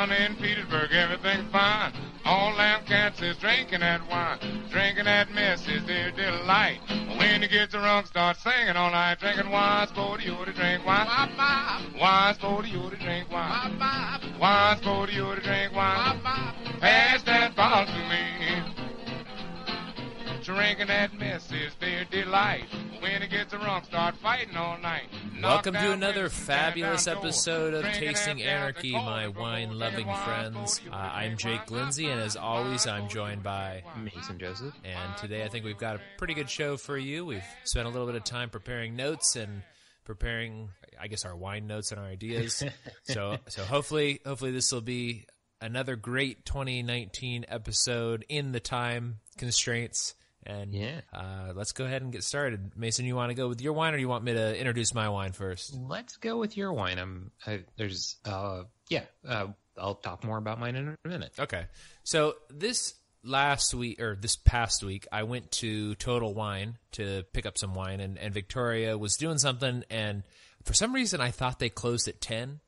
Down in Petersburg, everything's fine. All them cats is drinking that wine. Drinking that mess is their delight. When you get drunk, start singing all night. Drinking wine's for you to drink wine. Wine's for you to drink wine. Wine's for you to drink wine. Pass that bottle to me. Drinking that mess is their delight. When it gets drunk, start fighting all night. Welcome to another fabulous episode of Tasting Anarchy, my wine-loving friends. I'm Jake Lindsay, and as always, I'm joined by Mason Joseph. And today I think we've got a pretty good show for you. We've spent a little bit of time preparing notes and preparing, I guess, our wine notes and our ideas. so hopefully this will be another great 2019 episode in the time constraints. And let's go ahead and get started. Mason, you want to go with your wine, or do you want me to introduce my wine first? Let's go with your wine. I'll talk more about mine in a minute. Okay. So this past week, I went to Total Wine to pick up some wine, and Victoria was doing something, and for some reason I thought they closed at 10.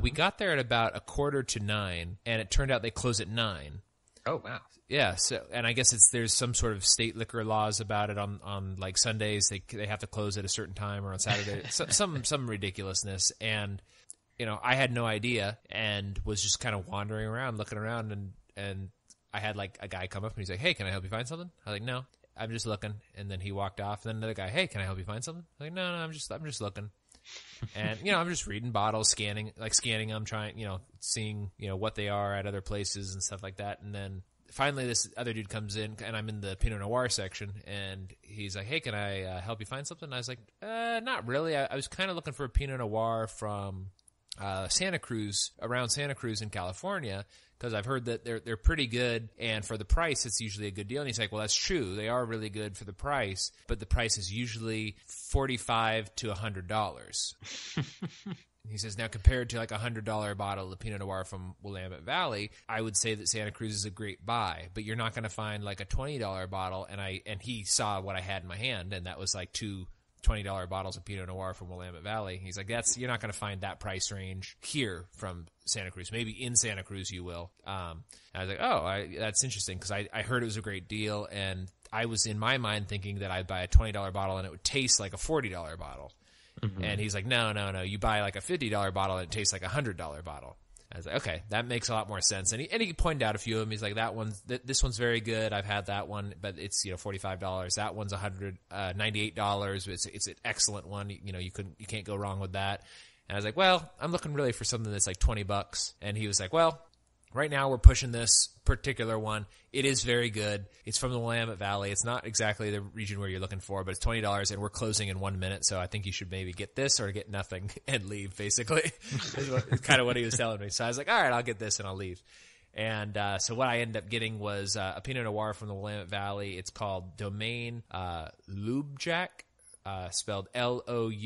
We got there at about 8:45, and it turned out they closed at 9. Oh, wow. Yeah, so, and I guess there's some sort of state liquor laws about it on like Sundays they have to close at a certain time, or on Saturday, some ridiculousness. And I had no idea and was just kind of wandering around, looking around, and I had like a guy come up and he's like, "Hey, can I help you find something?" I was like, "No, I'm just looking." And then he walked off. And then another guy, "Hey, can I help you find something?" I was like, "No, I'm just looking." And I'm just reading bottles, scanning them, trying, seeing what they are at other places and stuff like that. And then finally, this other dude comes in, and I'm in the Pinot Noir section, and he's like, "Hey, can I help you find something?" And I was like, "Not really. I was kind of looking for a Pinot Noir from Santa Cruz, around Santa Cruz in California, because I've heard that they're pretty good, and for the price, it's usually a good deal." And he's like, "Well, that's true. They are really good for the price, but the price is usually $45 to $100." He says, now compared to like $100 bottle of Pinot Noir from Willamette Valley, I would say that Santa Cruz is a great buy, but you're not going to find like a $20 bottle. And he saw what I had in my hand, and that was like two $20 bottles of Pinot Noir from Willamette Valley. He's like, you're not going to find that price range here from Santa Cruz. Maybe in Santa Cruz you will. And I was like, that's interesting, because I heard it was a great deal, and I was in my mind thinking that I'd buy a $20 bottle and it would taste like a $40 bottle. Mm-hmm. And he's like, no, you buy like a $50 bottle and it tastes like a $100 bottle. I was like, okay, that makes a lot more sense. And he pointed out a few of them. He's like, this one's very good. I've had that one, but it's $45. That one's $98. It's an excellent one. You can't go wrong with that. And I was like, well, I'm looking really for something that's like $20. And he was like, well, right now we're pushing this particular one. It is very good. It's from the Willamette Valley. It's not exactly the region where you're looking for, but it's $20, and we're closing in 1 minute, so I think you should maybe get this or get nothing and leave, basically. It's kind of what he was telling me. So I was like, all right, I'll get this and I'll leave. And so what I ended up getting was a Pinot Noir from the Willamette Valley. It's called Domaine Loubejac, spelled Loubejac.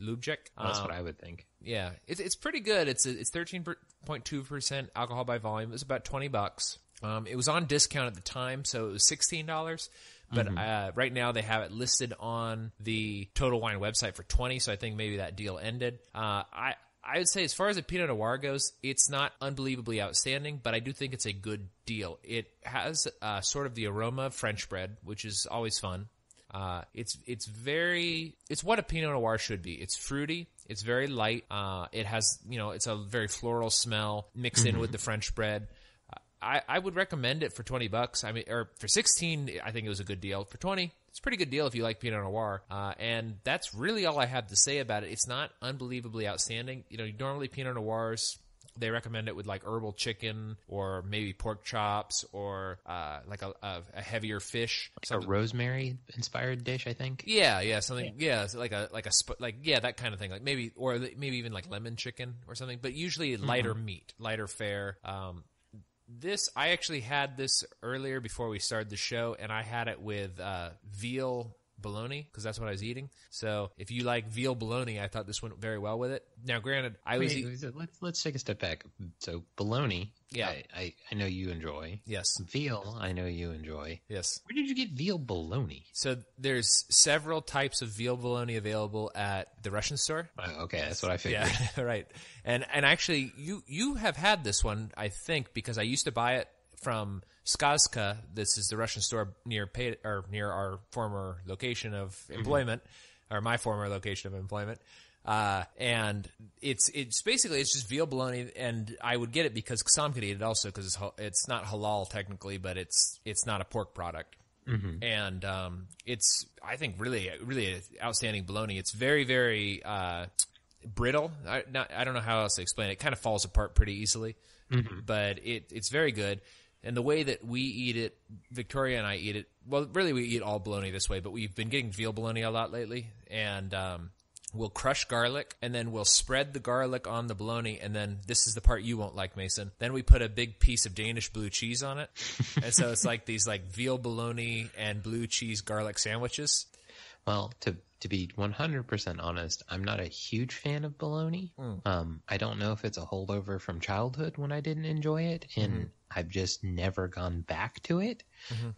Loubejac. That's what I would think. Yeah, it's pretty good. It's 13.2% alcohol by volume. It was about $20. It was on discount at the time, so it was $16. But right now they have it listed on the Total Wine website for $20. So I think maybe that deal ended. I would say, as far as a Pinot Noir goes, it's not unbelievably outstanding, but I do think it's a good deal. It has sort of the aroma of French bread, which is always fun. It's what a Pinot Noir should be. It's fruity. It's very light. It has, it's a very floral smell mixed in with the French bread. I would recommend it for $20. I mean, or for 16, I think it was a good deal. For 20, it's a pretty good deal if you like Pinot Noir. And that's really all I have to say about it. It's not unbelievably outstanding. Normally Pinot Noirs, they recommend it with like herbal chicken or maybe pork chops or like a heavier fish. Like a rosemary inspired dish, I think. Yeah, something. Yeah, so like that kind of thing. Like maybe even like lemon chicken or something. But usually lighter meat, lighter fare. I actually had this earlier before we started the show, and I had it with veal bologna, because that's what I was eating. So if you like veal bologna, I thought this went very well with it. Now, granted, let's take a step back. So bologna Yeah. I know you enjoy. Yes. Veal, I know you enjoy. Yes. Where did you get veal bologna? So there's several types of veal bologna available at the Russian store. Oh, okay, that's what I figured. Yeah, right. And actually, you have had this one, I think, because I used to buy it from Skazka. This is the Russian store near our former location of employment, or my former location of employment. And it's basically, it's just veal bologna, and I would get it because Sam could eat it also because it's not halal technically, but it's not a pork product. Mm-hmm. And it's, I think, really outstanding bologna. It's very, very brittle. I don't know how else to explain it. It kind of falls apart pretty easily, but it's very good. And the way that we eat it, Victoria and I eat it, well, really we eat all bologna this way, but we've been getting veal bologna a lot lately, and we'll crush garlic, and then we'll spread the garlic on the bologna, and then this is the part you won't like, Mason. Then we put a big piece of Danish blue cheese on it, and so it's like these like veal bologna and blue cheese garlic sandwiches. Well, to be 100% honest, I'm not a huge fan of bologna. I don't know if it's a holdover from childhood when I didn't enjoy it, and I've just never gone back to it.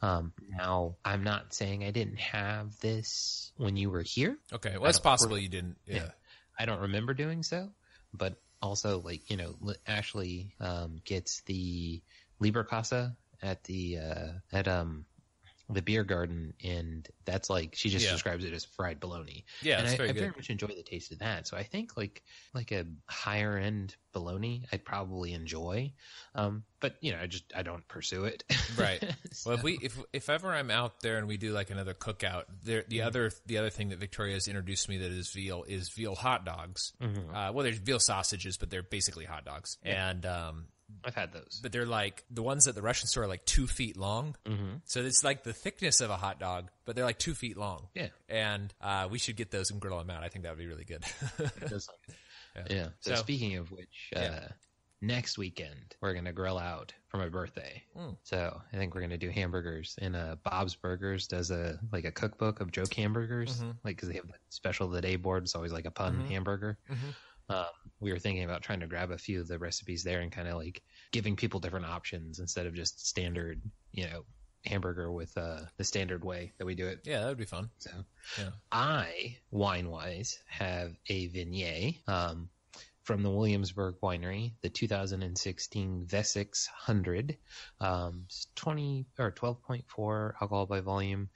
Now, I'm not saying I didn't have this when you were here. Okay, well, it's possible you didn't. Yeah. I don't remember doing so, but also, like, you know, Ashley gets the Lieberkasse at the beer garden, and that's like, she just describes it as fried bologna. Yeah, and it's I very much enjoy the taste of that. So I think like a higher end bologna I'd probably enjoy, but you know, I don't pursue it. Right. So. Well, if ever I'm out there and we do like another cookout, the other thing that Victoria has introduced me that is veal hot dogs. Well, there's veal sausages, but they're basically hot dogs, and I've had those. But they're like, the ones at the Russian store are like 2 feet long. So it's like the thickness of a hot dog, but they're like 2 feet long. Yeah. And we should get those and grill them out. I think that would be really good. It does sound good. Yeah. So speaking of which, next weekend we're going to grill out for my birthday. So I think we're going to do hamburgers. And Bob's Burgers does a cookbook of joke hamburgers, like, because they have the special of the day board. It's always like a pun hamburger. We were thinking about trying to grab a few of the recipes there and kind of like giving people different options instead of just standard, you know, hamburger with the standard way that we do it. Yeah, that would be fun. So I, wine-wise, have a Viognier from the Williamsburg Winery, the 2016 Wessex 100, 12.4 alcohol by volume,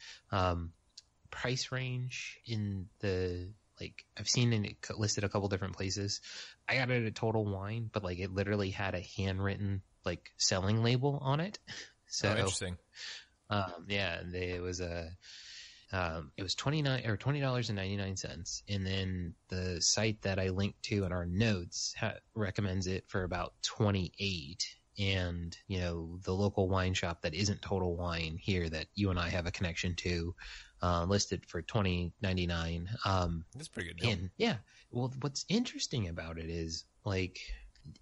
price range in the, like, I've seen it listed a couple different places. I got it at Total Wine, but like it literally had a handwritten like selling label on it. So interesting. It was $20.99, and then the site that I linked to in our notes recommends it for about 28. And you know, the local wine shop that isn't Total Wine here that you and I have a connection to, listed for $20.99. That's pretty good deal. And yeah, well, what's interesting about it is like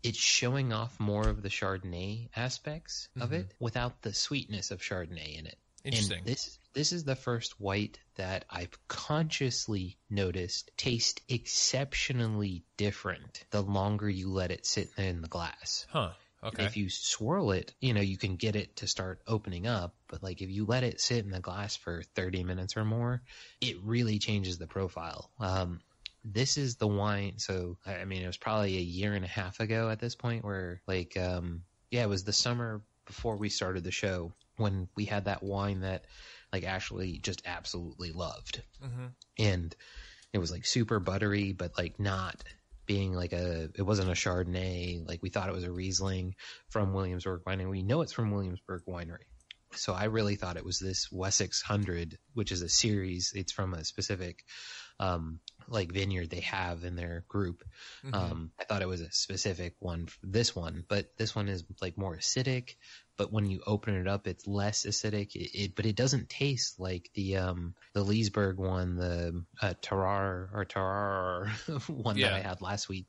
it's showing off more of the Chardonnay aspects of it without the sweetness of Chardonnay in it. Interesting. And this is the first white that I've consciously noticed taste exceptionally different the longer you let it sit in the glass. Huh. Okay. If you swirl it, you know, you can get it to start opening up. But like if you let it sit in the glass for 30 minutes or more, it really changes the profile. This is the wine. So, I mean, it was probably a year and a half ago at this point where like, it was the summer before we started the show when we had that wine that like Ashley just absolutely loved. And it was like super buttery, but like not being like it wasn't a Chardonnay. Like we thought it was a Riesling from Williamsburg Winery. We know it's from Williamsburg Winery. So I really thought it was this Wessex 100, which is a series. It's from a specific like vineyard they have in their group. I thought it was a specific one for this one, but this one is like more acidic. But when you open it up, it's less acidic. But it doesn't taste like the Leesburg one, the Tarrar one that I had last week.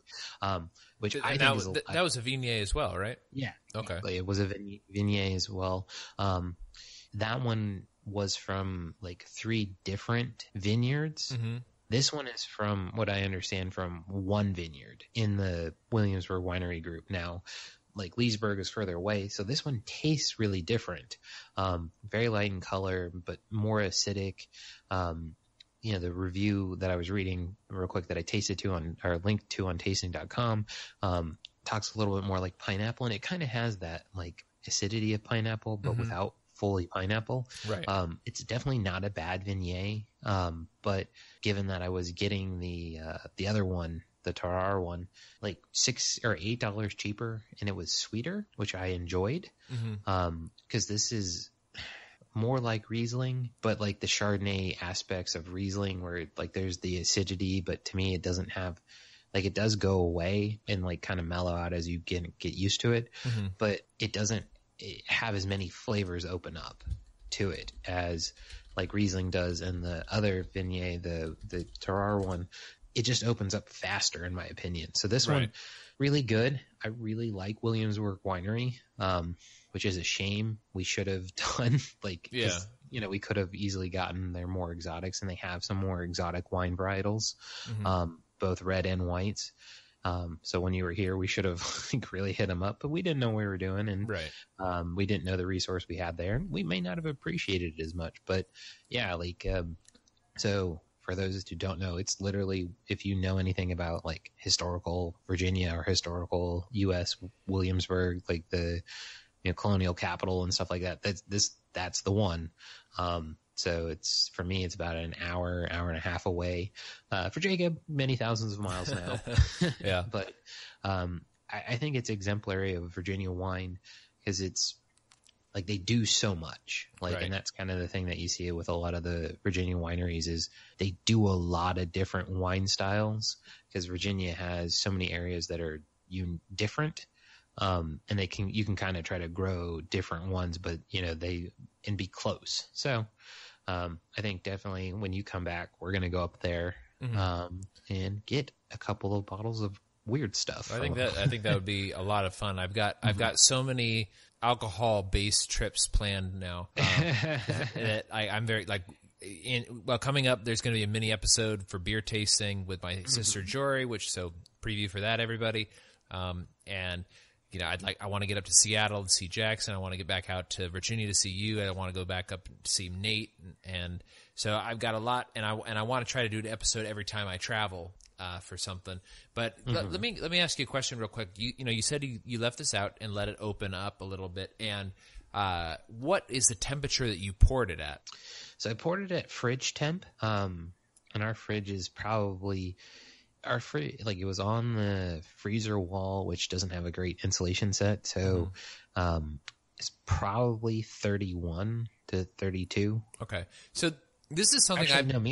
Which I think that was a Viognier as well, right? Yeah. Okay. It was a Viognier as well. That one was from like 3 different vineyards. This one is from what I understand from one vineyard in the Williamsburg Winery group. Now, like Leesburg is further away. So this one tastes really different. Very light in color, but more acidic. The review that I was reading real quick that I tasted to on, or linked to on tasting.com, talks a little bit more like pineapple, and it kind of has that like acidity of pineapple, but without fully pineapple. Right. It's definitely not a bad Viognier. But given that I was getting the other one, the Tarare one, like $6 or $8 cheaper, and it was sweeter, which I enjoyed. Cause this is more like Riesling, but like the Chardonnay aspects of Riesling where like there's the acidity, but to me it doesn't have, like it does go away and like kind of mellow out as you get used to it, but it doesn't have as many flavors open up to it as like Riesling does. And the other Viognier, the Tarare one, it just opens up faster in my opinion. So this one, really good. I really like Williamsburg Winery, which is a shame. We should have done we could have easily gotten their more exotics, and they have some more exotic wine varietals, both red and whites. So when you were here, we should have really hit them up, but we didn't know what we were doing, and we didn't know the resource we had there. We may not have appreciated it as much, but yeah, so for those who don't know, it's literally, if you know anything about like historical Virginia or historical U.S. Williamsburg, like the colonial capital and stuff like that, that's the one. So it's, for me, it's about an hour and a half away. For Jacob, many thousands of miles now. Yeah. But I think it's exemplary of Virginia wine because it's like they do so much. And that's kind of the thing that you see with a lot of the Virginia wineries is they do a lot of different wine styles because Virginia has so many areas that are different. And you can kind of try to grow different ones, but and be close. So, I think definitely when you come back, we're going to go up there, and get a couple of bottles of weird stuff. I think that would be a lot of fun. I've got so many alcohol-based trips planned now, that I'm very coming up, there's going to be a mini episode for beer tasting with my sister Jory, so preview for that, everybody. And I want to get up to Seattle to see Jackson. I want to get back out to Virginia to see you. I want to go back up to see Nate, and so I've got a lot. And I want to try to do an episode every time I travel for something. But let me ask you a question real quick. You said you left this out and let it open up a little bit. And what is the temperature that you poured it at? So I poured it at fridge temp, and our fridge is probably. It was on the freezer wall, which doesn't have a great insulation set. So, it's probably 31 to 32. Okay. So this is something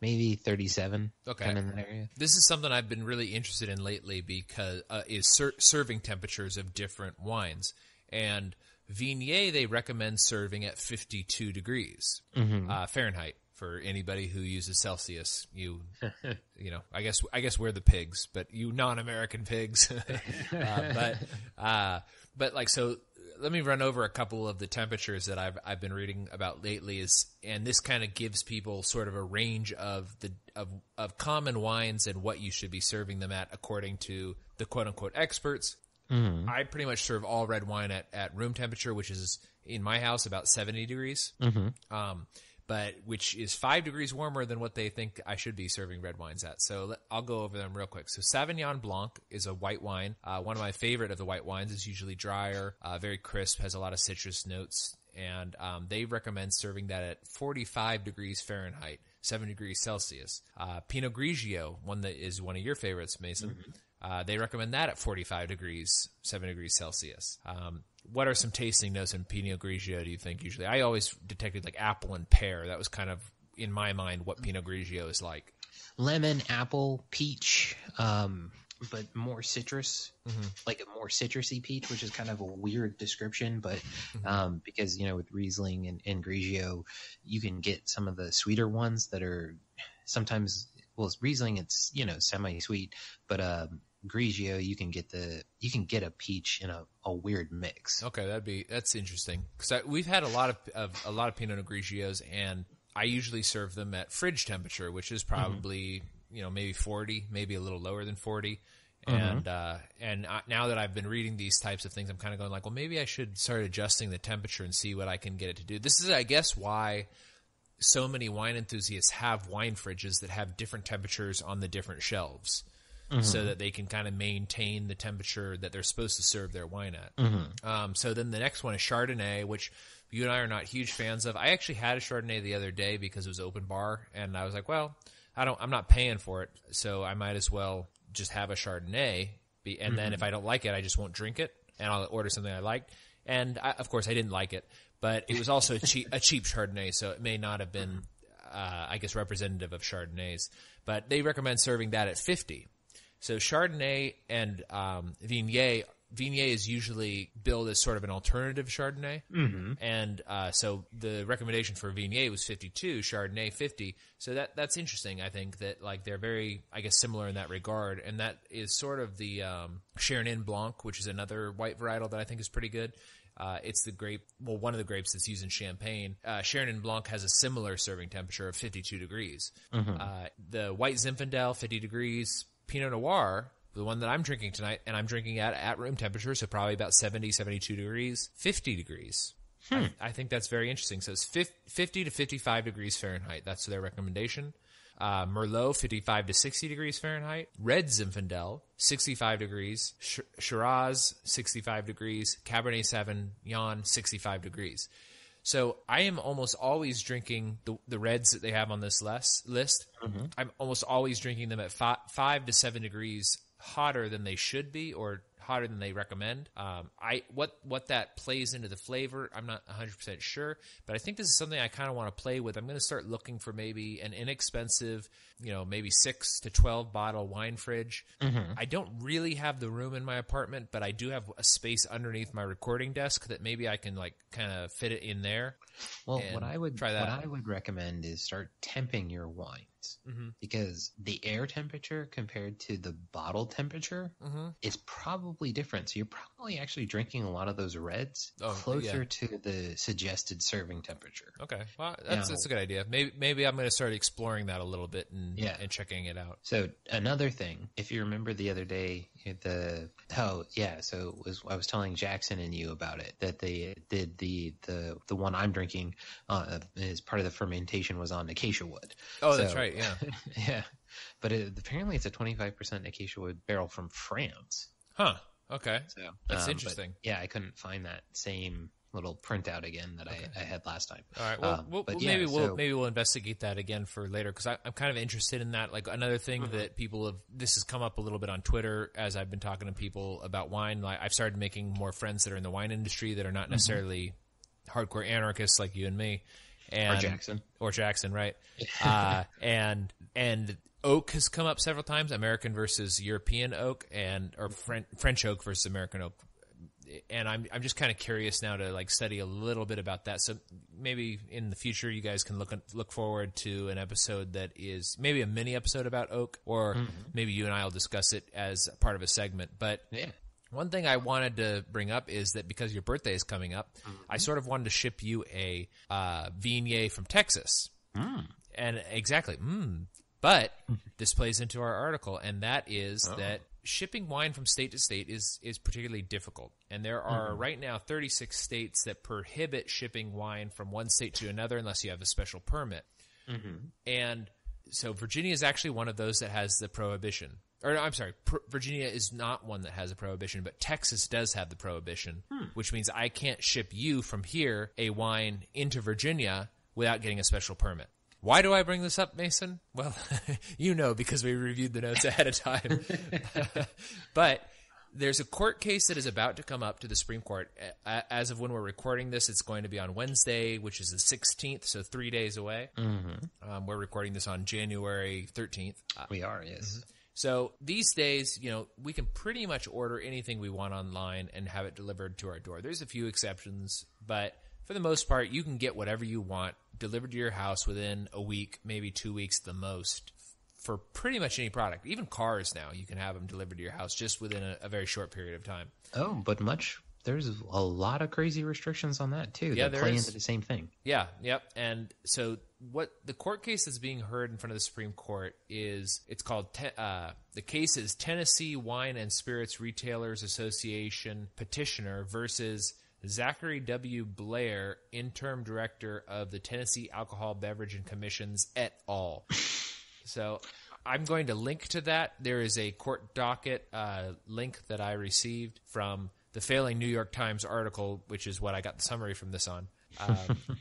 maybe 37. Okay. Kind of in that area. This is something I've been really interested in lately because, is serving temperatures of different wines. And Viognier, they recommend serving at 52 degrees, Fahrenheit. For anybody who uses Celsius, I guess we're the pigs, but you non-American pigs. So let me run over a couple of the temperatures that I've been reading about lately and this kind of gives people sort of a range of common wines and what you should be serving them at according to the quote unquote experts. I pretty much serve all red wine at room temperature, which is in my house about 70 degrees. But which is 5 degrees warmer than what they think I should be serving red wines at. So I'll go over them real quick. So Sauvignon Blanc is a white wine. One of my favorite of the white wines is usually drier, very crisp, has a lot of citrus notes. And they recommend serving that at 45 degrees Fahrenheit, 7 degrees Celsius. Pinot Grigio, one that is one of your favorites, Mason. They recommend that at 45 degrees, 7 degrees Celsius. What are some tasting notes in Pinot Grigio, do you think, usually? I always detected like apple and pear. That was kind of, in my mind, what Pinot Grigio is like. Lemon, apple, peach, but more citrus, like a more citrusy peach, which is kind of a weird description. But because, with Riesling and Grigio, you can get some of the sweeter ones that are sometimes, Riesling, it's, semi-sweet, but Grigio, you can get a peach in a weird mix. Okay, that's interesting because we've had a lot of Pinot Grigios, and I usually serve them at fridge temperature, which is probably maybe 40, maybe a little lower than 40, And now that I've been reading these types of things, I'm kind of going like, well, maybe I should start adjusting the temperature and see what I can get it to do. This is, I guess, why so many wine enthusiasts have wine fridges that have different temperatures on the different shelves, so that they can kind of maintain the temperature that they're supposed to serve their wine at. So then the next one is Chardonnay, which you and I are not huge fans of. I actually had a Chardonnay the other day because it was open bar, and I was like, well, I'm not paying for it, so I might as well just have a Chardonnay, and then if I don't like it, I just won't drink it, and I'll order something I liked. And of course, I didn't like it, but it was also a cheap Chardonnay, so it may not have been, I guess, representative of Chardonnays. But they recommend serving that at 50. So Chardonnay and Viognier is usually billed as sort of an alternative Chardonnay. And so the recommendation for Viognier was 52, Chardonnay 50. So that's interesting. I think that like they're very, I guess, similar in that regard. And that is sort of the Chenin Blanc, which is another white varietal that I think is pretty good. It's the grape, well, one of the grapes that's used in Champagne. Chenin Blanc has a similar serving temperature of 52 degrees. The white Zinfandel, 50 degrees. Pinot Noir, the one that I'm drinking tonight, and I'm drinking at room temperature, so probably about 70, 72 degrees, 50 degrees. I think that's very interesting. So it's 50 to 55 degrees Fahrenheit. That's their recommendation. Merlot, 55 to 60 degrees Fahrenheit. Red Zinfandel, 65 degrees. Shiraz, 65 degrees. Cabernet Sauvignon, 65 degrees. So I am almost always drinking the reds that they have on this list. I'm almost always drinking them at 5 to 7 degrees hotter than they should be, or hotter than they recommend. What that plays into the flavor, I'm not 100% sure, but I think this is something I kind of want to play with. I'm going to start looking for maybe an inexpensive, maybe 6 to 12 bottle wine fridge. I don't really have the room in my apartment, but I do have a space underneath my recording desk that maybe I can like kind of fit it in there. Well, what I would recommend is start temping your wines, because the air temperature compared to the bottle temperature is probably different. So you're probably actually drinking a lot of those reds closer to the suggested serving temperature. Okay, well, that's a good idea. Maybe I'm going to start exploring that a little bit and checking it out. So another thing, if you remember the other day, I was telling Jackson and you about it, that they did the one I'm drinking as part of the fermentation was on acacia wood. Oh, that's right. Yeah. Yeah. But apparently it's a 25% acacia wood barrel from France. Huh. Okay. So that's interesting. I couldn't find that same little printout again that I had last time. All right. Well, maybe we'll investigate that again for later, because I'm kind of interested in that. Like another thing that this has come up a little bit on Twitter as I've been talking to people about wine. Like I've started making more friends that are in the wine industry that are not necessarily hardcore anarchists like you and me. Or Jackson, right? And oak has come up several times, American versus European oak, or French oak versus American oak. And I'm just kind of curious now to like study a little bit about that. So maybe in the future you guys can look forward to an episode that is maybe a mini episode about oak, or maybe you and I will discuss it as part of a segment. But one thing I wanted to bring up is that because your birthday is coming up, I sort of wanted to ship you a Viognier from Texas. And exactly. But this plays into our article, and that is that shipping wine from state to state is particularly difficult. And there are right now 36 states that prohibit shipping wine from one state to another unless you have a special permit. And so Virginia is actually one of those that has the prohibition. Or no, I'm sorry, Virginia is not one that has a prohibition, but Texas does have the prohibition, which means I can't ship you from here a wine into Virginia without getting a special permit. Why do I bring this up, Mason? Well, because we reviewed the notes ahead of time. But there's a court case that is about to come up to the Supreme Court. As of when we're recording this, it's going to be on Wednesday, which is the 16th, so 3 days away. We're recording this on January 13th. We are, yes. So these days, we can pretty much order anything we want online and have it delivered to our door. There's a few exceptions, but for the most part, you can get whatever you want delivered to your house within a week, maybe 2 weeks the most, for pretty much any product. Even cars now, you can have them delivered to your house just within a very short period of time. Oh, but there's a lot of crazy restrictions on that too. Yeah, that play into the same thing. Yeah, yep. And so what the court case that's being heard in front of the Supreme Court is, it's called, the case is Tennessee Wine and Spirits Retailers Association petitioner versus Zachary W. Blair, interim director of the Tennessee Alcohol Beverage and Commissions et al. So I'm going to link to that. There is a court docket link that I received from the failing New York Times article, which is what I got the summary from this on.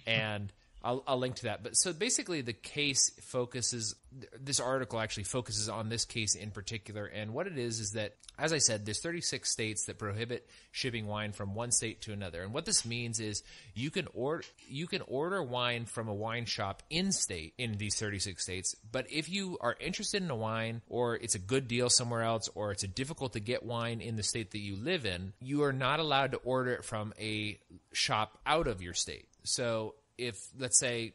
And I'll link to that. But so basically the case focuses, this article actually focuses on this case in particular. And what it is that, as I said, there's 36 states that prohibit shipping wine from one state to another. And what this means is you can order wine from a wine shop in state in these 36 states. But if you are interested in a wine, or it's a good deal somewhere else, or it's a difficult to get wine in the state that you live in, you are not allowed to order it from a shop out of your state. So if, let's say,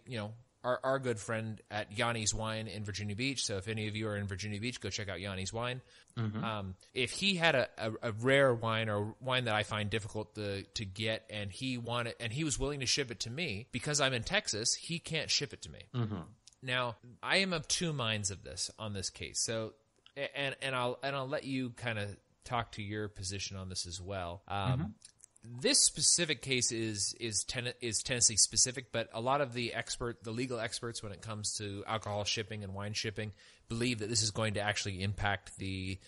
our good friend at Yanni's Wine in Virginia Beach, so if any of you are in Virginia Beach, go check out Yanni's Wine. Mm-hmm. If he had a rare wine or wine that I find difficult to get, and he was willing to ship it to me, because I'm in Texas, he can't ship it to me. Mm-hmm. Now, I am of two minds on this case. So, and I'll let you kind of talk to your position on this as well. This specific case is Tennessee specific, but a lot of the legal experts when it comes to alcohol shipping and wine shipping believe that this is going to actually impact the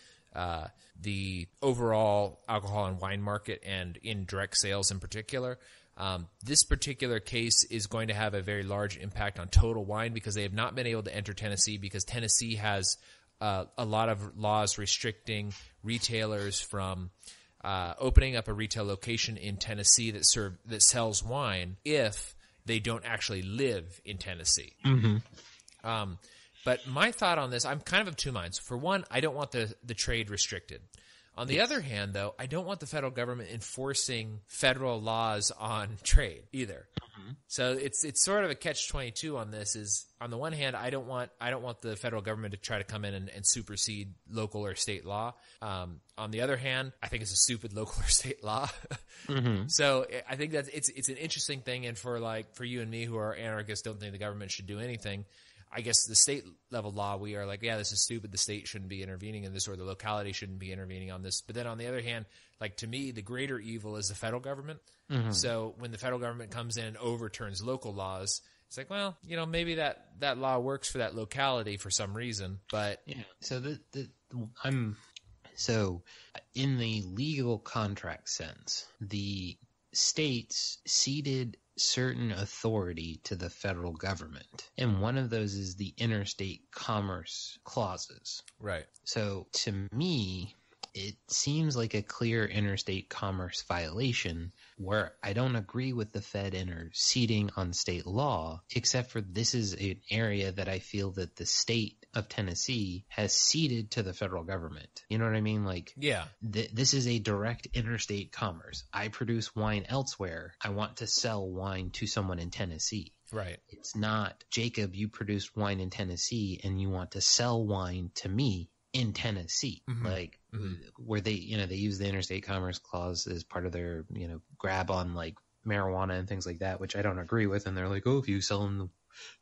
overall alcohol and wine market, and in direct sales in particular. This particular case is going to have a very large impact on Total Wine, because they have not been able to enter Tennessee, because Tennessee has a lot of laws restricting retailers from opening up a retail location in Tennessee that sells wine if they don't actually live in Tennessee. Mm-hmm. But my thought on this, I'm kind of two minds. For one, I don't want the trade restricted. On the other hand, though, I don't want the federal government enforcing federal laws on trade either. Mm-hmm. So it's sort of a catch-22 on this. Is on the one hand, I don't want the federal government to try to come in and supersede local or state law. On the other hand, I think it's a stupid local or state law. Mm-hmm. So I think that it's an interesting thing, and for you and me who are anarchists, don't think the government should do anything. I guess the state level law, we are like, yeah, this is stupid. The state shouldn't be intervening in this, or the locality shouldn't be intervening on this. But then on the other hand, to me, the greater evil is the federal government. Mm-hmm. So when the federal government comes in and overturns local laws, it's like, well, maybe that law works for that locality for some reason. But yeah. So in the legal contract sense, the states ceded certain authority to the federal government, and one of those is the interstate commerce clauses. Right. So to me, it seems like a clear interstate commerce violation, where I don't agree with the Fed interceding on state law, except for this is an area that I feel that the state of Tennessee has ceded to the federal government. You know what I mean? Yeah. This is a direct interstate commerce. I produce wine elsewhere. I want to sell wine to someone in Tennessee. Right. It's not, Jacob, you produced wine in Tennessee and you want to sell wine to me in Tennessee. Mm-hmm. Where they use the interstate commerce clause as part of their, grab on marijuana and things like that, which I don't agree with. And they're like, oh, if you sell in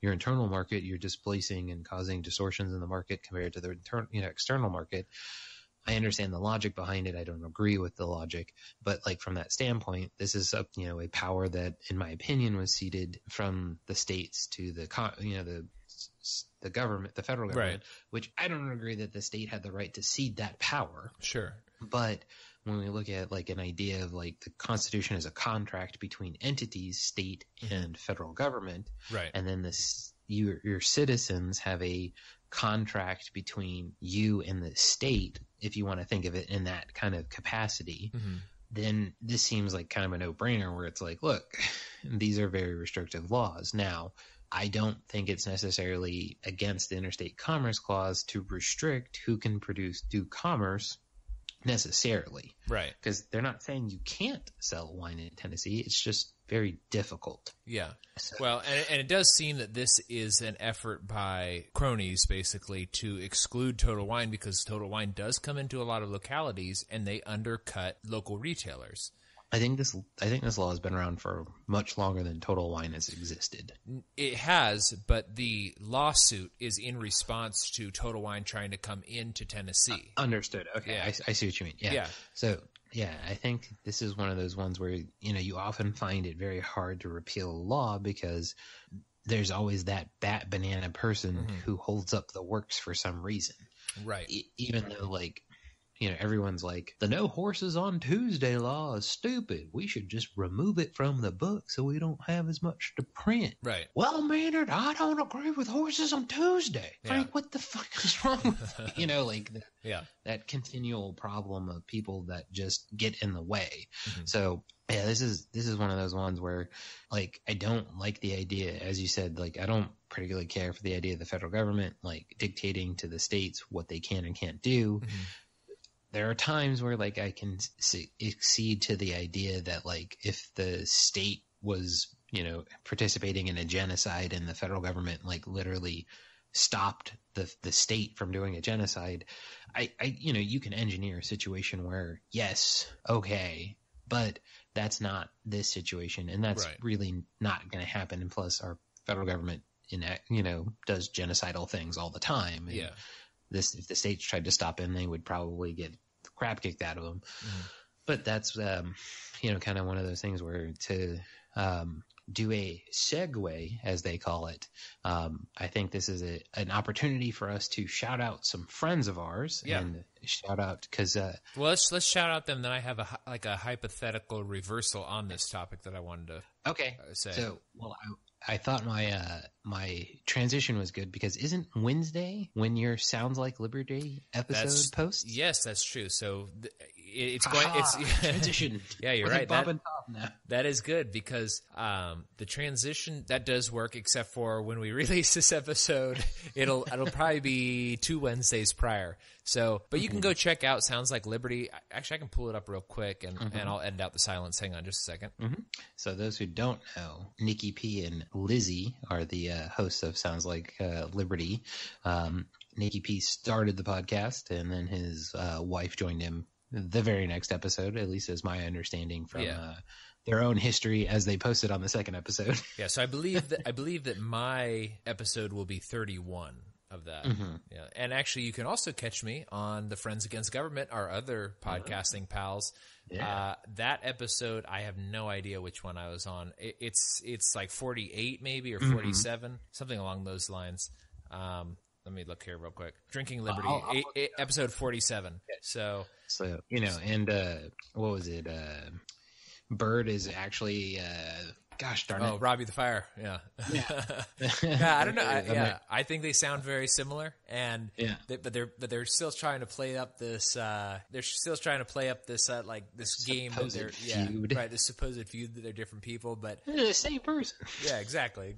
your internal market, you're displacing and causing distortions in the market compared to the external market. I understand the logic behind it. I don't agree with the logic, but from that standpoint, this is a power that, in my opinion, was ceded from the states to the government, the federal government, right. Which I don't agree that the state had the right to cede that power. Sure. But when we look at an idea of the Constitution as a contract between entities, state and federal government, right, and then your citizens have a contract between you and the state, if you want to think of it in that kind of capacity, then this seems like kind of a no-brainer, where it's like, look, these are very restrictive laws. Now, I don't think it's necessarily against the Interstate Commerce Clause to restrict who can do commerce necessarily. Right. Because they're not saying you can't sell wine in Tennessee. It's just very difficult. Yeah. So. Well, and it does seem that this is an effort by cronies, basically, to exclude Total Wine, because Total Wine does come into a lot of localities and they undercut local retailers. I think this law has been around for much longer than Total Wine has existed. It has, but the lawsuit is in response to Total Wine trying to come into Tennessee. Understood. Okay, Yeah. I see what you mean. Yeah. So, yeah, I think this is one of those ones where, you often find it very hard to repeal a law because there's always that bat banana person who holds up the works for some reason. Right. Even though, like, everyone's like, the no horses on Tuesday law is stupid. We should just remove it from the book so we don't have as much to print. Right. Well, Maynard, I don't agree with horses on Tuesday. Yeah. Frank, what the fuck is wrong with you? Like that continual problem of people that just get in the way. So yeah, this is one of those ones where, like, I don't like the idea, as you said, like, I don't particularly care for the idea of the federal government, like, dictating to the states what they can and can't do. There are times where, like, I can accede to the idea that, like, if the state was, participating in a genocide and the federal government, like, literally stopped the state from doing a genocide, you can engineer a situation where, yes, okay, but that's not this situation, and that's really not going to happen. And plus, our federal government, does genocidal things all the time. And if the states tried to stop him, they would probably get the crap kicked out of them. But that's, kind of one of those things where to do a segue, as they call it, I think this is an opportunity for us to shout out some friends of ours and shout out because well, let's shout out them. Then I have a hypothetical reversal on this topic that I wanted to say. So, well, I thought my transition was good because isn't Wednesday when your Sounds Like Liberty episode posts? Yes, that's true. So it's transition. Yeah, you're With right. Bob and Tom now. That is good because the transition that does work, except for when we release this episode, it'll probably be 2 Wednesdays prior. So, but you can go check out Sounds Like Liberty. Actually, I can pull it up real quick and I'll edit out the silence. Hang on just a second. So those who don't know, Nikki P and Lizzie are the hosts of Sounds Like Liberty. Nikki P started the podcast and then his wife joined him the very next episode, at least as my understanding from their own history as they posted on the second episode. Yeah, so I believe that my episode will be 31 of that. Yeah, and actually, you can also catch me on the Friends Against Government, our other podcasting pals. Yeah. That episode, I have no idea which one I was on. It's like 48 maybe or 47, something along those lines. Let me look here real quick. Drinking Liberty, episode 47. So and what was it? Bird is actually, gosh darn it. Oh, Robbie the Fire. Yeah. I don't know. I think they sound very similar, and but they're still trying to play up this. They're still trying to play up this like this game that they're feud. Right. This supposed feud that they're different people, but they're the same person. Yeah, exactly.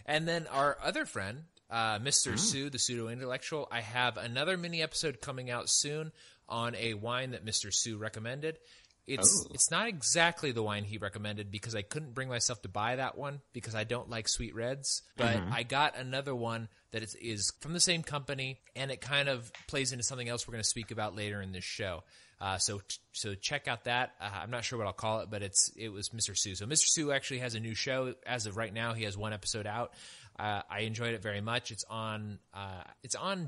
And then our other friend, Mr. Sue, the pseudo intellectual. I have another mini episode coming out soon on a wine that Mr. Sue recommended. It's not exactly the wine he recommended because I couldn't bring myself to buy that one because I don't like sweet reds. But I got another one that is from the same company, and it kind of plays into something else we're going to speak about later in this show. So check out that. I'm not sure what I'll call it, but it was Mr. Sue. So Mr. Sue actually has a new show. As of right now, he has one episode out. I enjoyed it very much. It's on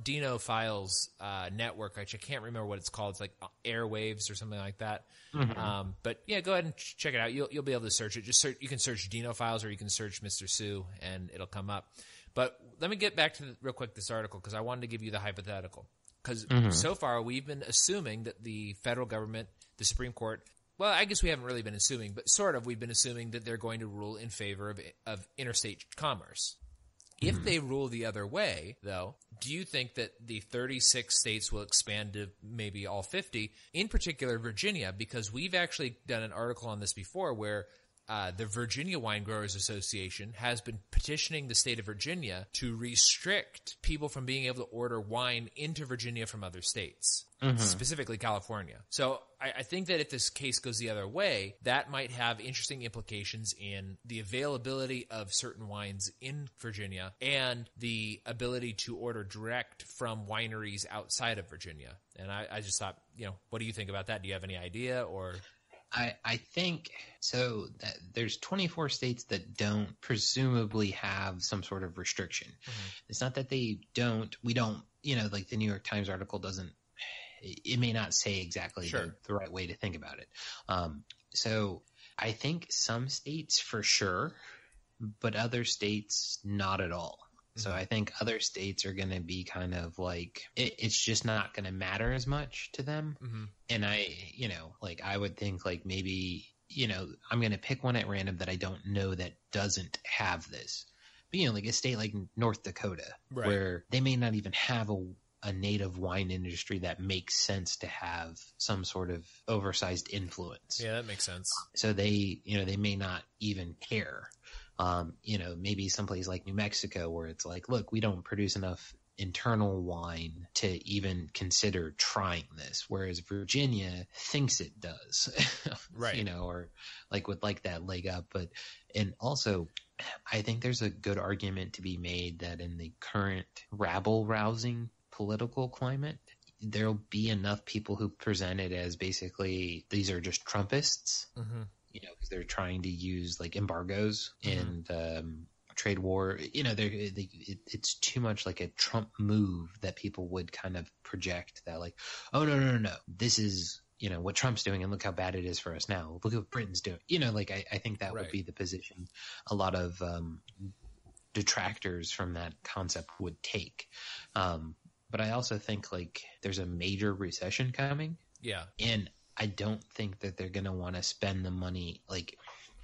Dino Files network, which I can't remember what it's called. It's like Airwaves or something like that. But yeah, go ahead and check it out. You'll be able to search it. You can search Dino Files or you can search Mr. Sue and it'll come up. But let me get back to real quick this article because I wanted to give you the hypothetical. Because so far we've been assuming that the federal government, the Supreme Court, well, I guess we haven't really been assuming, but sort of we've been assuming that they're going to rule in favor of interstate commerce. If they rule the other way, though, do you think that the 36 states will expand to maybe all 50, in particular Virginia? Because we've actually done an article on this before where the Virginia Wine Growers Association has been petitioning the state of Virginia to restrict people from being able to order wine into Virginia from other states, specifically California. So I think that if this case goes the other way, that might have interesting implications in the availability of certain wines in Virginia and the ability to order direct from wineries outside of Virginia. And I just thought, what do you think about that? Do you have any idea or... I think so that there's 24 states that don't presumably have some sort of restriction. Mm-hmm. It's not that we don't, like the New York Times article doesn't, it may not say exactly the right way to think about it. So I think some states for sure, but other states not at all. So I think other states are going to be kind of like, it's just not going to matter as much to them. Mm-hmm. And I would think like maybe, I'm going to pick one at random that I don't know that doesn't have this. But, like a state like North Dakota, where they may not even have a native wine industry that makes sense to have some sort of oversized influence. Yeah, that makes sense. So they may not even care. Maybe someplace like New Mexico where it's like, look, we don't produce enough internal wine to even consider trying this. Whereas Virginia thinks it does, right. Or like would like that leg up. And also I think there's a good argument to be made that in the current rabble rousing political climate, there'll be enough people who present it as basically, these are just Trumpists. Mm-hmm. Because they're trying to use like embargoes and trade war. It's too much like a Trump move that people would kind of project that like, oh, no. This is, what Trump's doing and look how bad it is for us now. Look at what Britain's doing. I think that would be the position a lot of detractors from that concept would take. But I also think like there's a major recession coming. Yeah. And I don't think that they're going to want to spend the money like,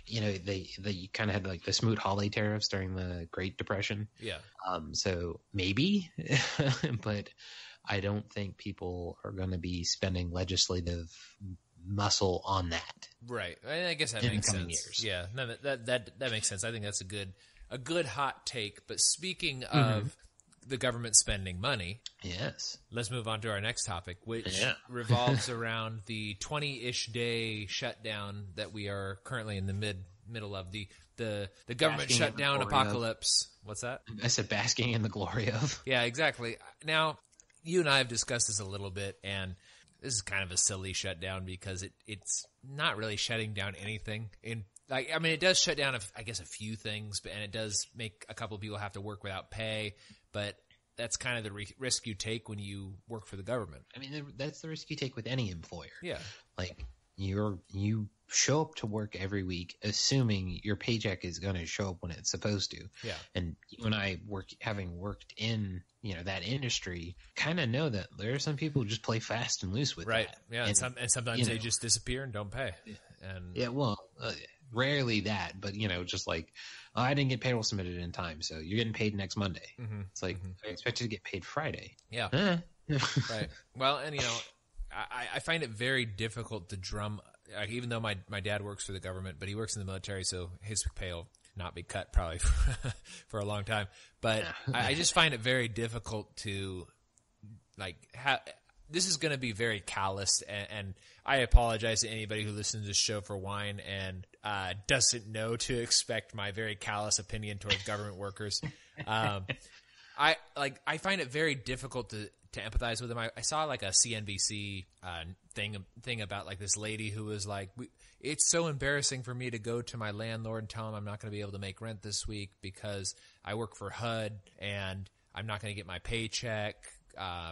they kind of had like the Smoot-Hawley tariffs during the Great Depression. Yeah. So maybe, but I don't think people are going to be spending legislative muscle on that. Right. I guess that makes sense. Years. Yeah. No, that makes sense. I think that's a good hot take. But speaking of the government spending money. Yes. Let's move on to our next topic, which revolves around the 20-ish day shutdown that we are currently in the middle of. The government shutdown apocalypse. What's that? I said basking in the glory of. Yeah, exactly. Now, you and I have discussed this a little bit, and this is kind of a silly shutdown because it's not really shutting down anything. It does shut down, I guess, a few things, and it does make a couple of people have to work without pay. But that's kind of the risk you take when you work for the government. I mean, that's the risk you take with any employer. Yeah. Like you show up to work every week, assuming your paycheck is going to show up when it's supposed to. Yeah. And when I having worked in, that industry, kind of know that there are some people who just play fast and loose with right. that. Yeah. And sometimes they just disappear and don't pay. And yeah, well, rarely that, but just like, oh, I didn't get payroll submitted in time, so you're getting paid next Monday. Mm-hmm. It's like, I expect you to get paid Friday. Yeah. Right. Well, and I find it very difficult to drum, even though my dad works for the government, but he works in the military, so his pay will not be cut probably for a long time. But I just find it very difficult to this is going to be very callous, and I apologize to anybody who listens to this show for wine and doesn't know to expect my very callous opinion towards government workers. I find it very difficult to empathize with them. I saw like a CNBC thing about like this lady who was like, it's so embarrassing for me to go to my landlord and tell him I'm not going to be able to make rent this week because I work for HUD and I'm not going to get my paycheck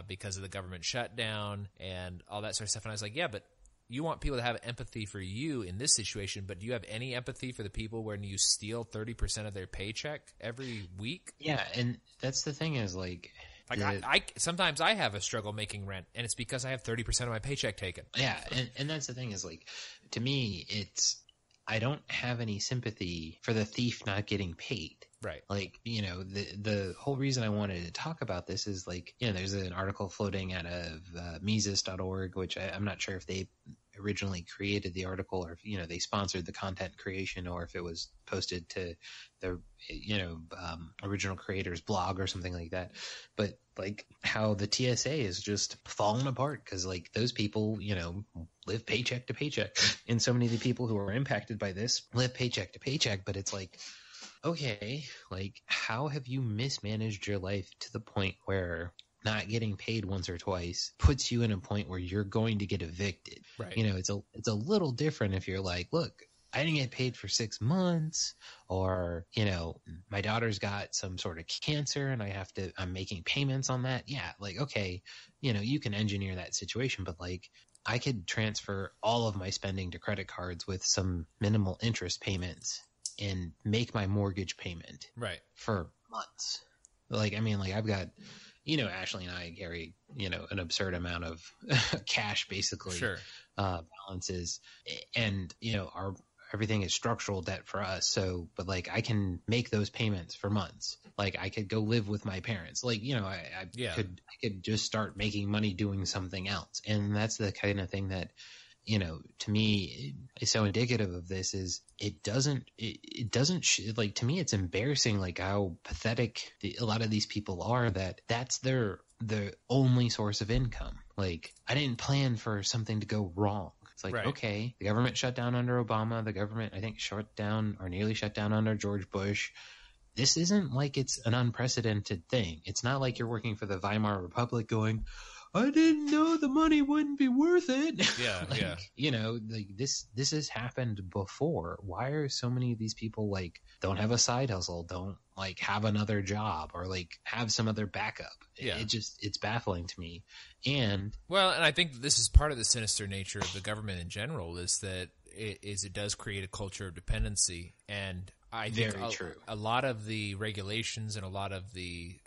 because of the government shutdown and all that sort of stuff. And I was like, yeah, but you want people to have empathy for you in this situation, but do you have any empathy for the people when you steal 30% of their paycheck every week? Yeah, and that's the thing is like I sometimes I have a struggle making rent, and it's because I have 30% of my paycheck taken. Yeah, and that's the thing is like, to me, I don't have any sympathy for the thief not getting paid. Right. Like, the whole reason I wanted to talk about this is like, there's an article floating out of Mises.org, which I'm not sure if they originally created the article or if, they sponsored the content creation or if it was posted to the, original creator's blog or something like that. But like how the TSA is just falling apart because like those people, live paycheck to paycheck. And so many of the people who are impacted by this live paycheck to paycheck. But it's like, okay, like how have you mismanaged your life to the point where not getting paid once or twice puts you in a point where you're going to get evicted. Right. You know, it's a little different if you're like, look, I didn't get paid for 6 months, or, you know, my daughter's got some sort of cancer and I'm making payments on that. Yeah. Like, okay, you know, you can engineer that situation, but like, I could transfer all of my spending to credit cards with some minimal interest payments and make my mortgage payment right for months. Like, I mean, like I've got, you know, Ashley and I carry, you know, an absurd amount of cash basically, sure. Balances, and, you know, everything is structural debt for us. So, but like I can make those payments for months. Like I could go live with my parents. Like, you know, I could just start making money doing something else. And that's the kind of thing that, you know, to me is so indicative of this is it doesn't like, to me, it's embarrassing, like how pathetic a lot of these people are, that's their only source of income. Like, I didn't plan for something to go wrong. It's like, right. Okay, the government shut down under Obama. The government, I think, shut down or nearly shut down under George Bush. This isn't like it's an unprecedented thing. It's not like you're working for the Weimar Republic going, I didn't know the money wouldn't be worth it. Yeah, like, yeah. You know, like this has happened before. Why are so many of these people like don't have a side hustle, don't like have another job, or like have some other backup? Yeah. It's baffling to me. And I think this is part of the sinister nature of the government in general, is that it does create a culture of dependency. And I think a lot of the regulations and a lot of the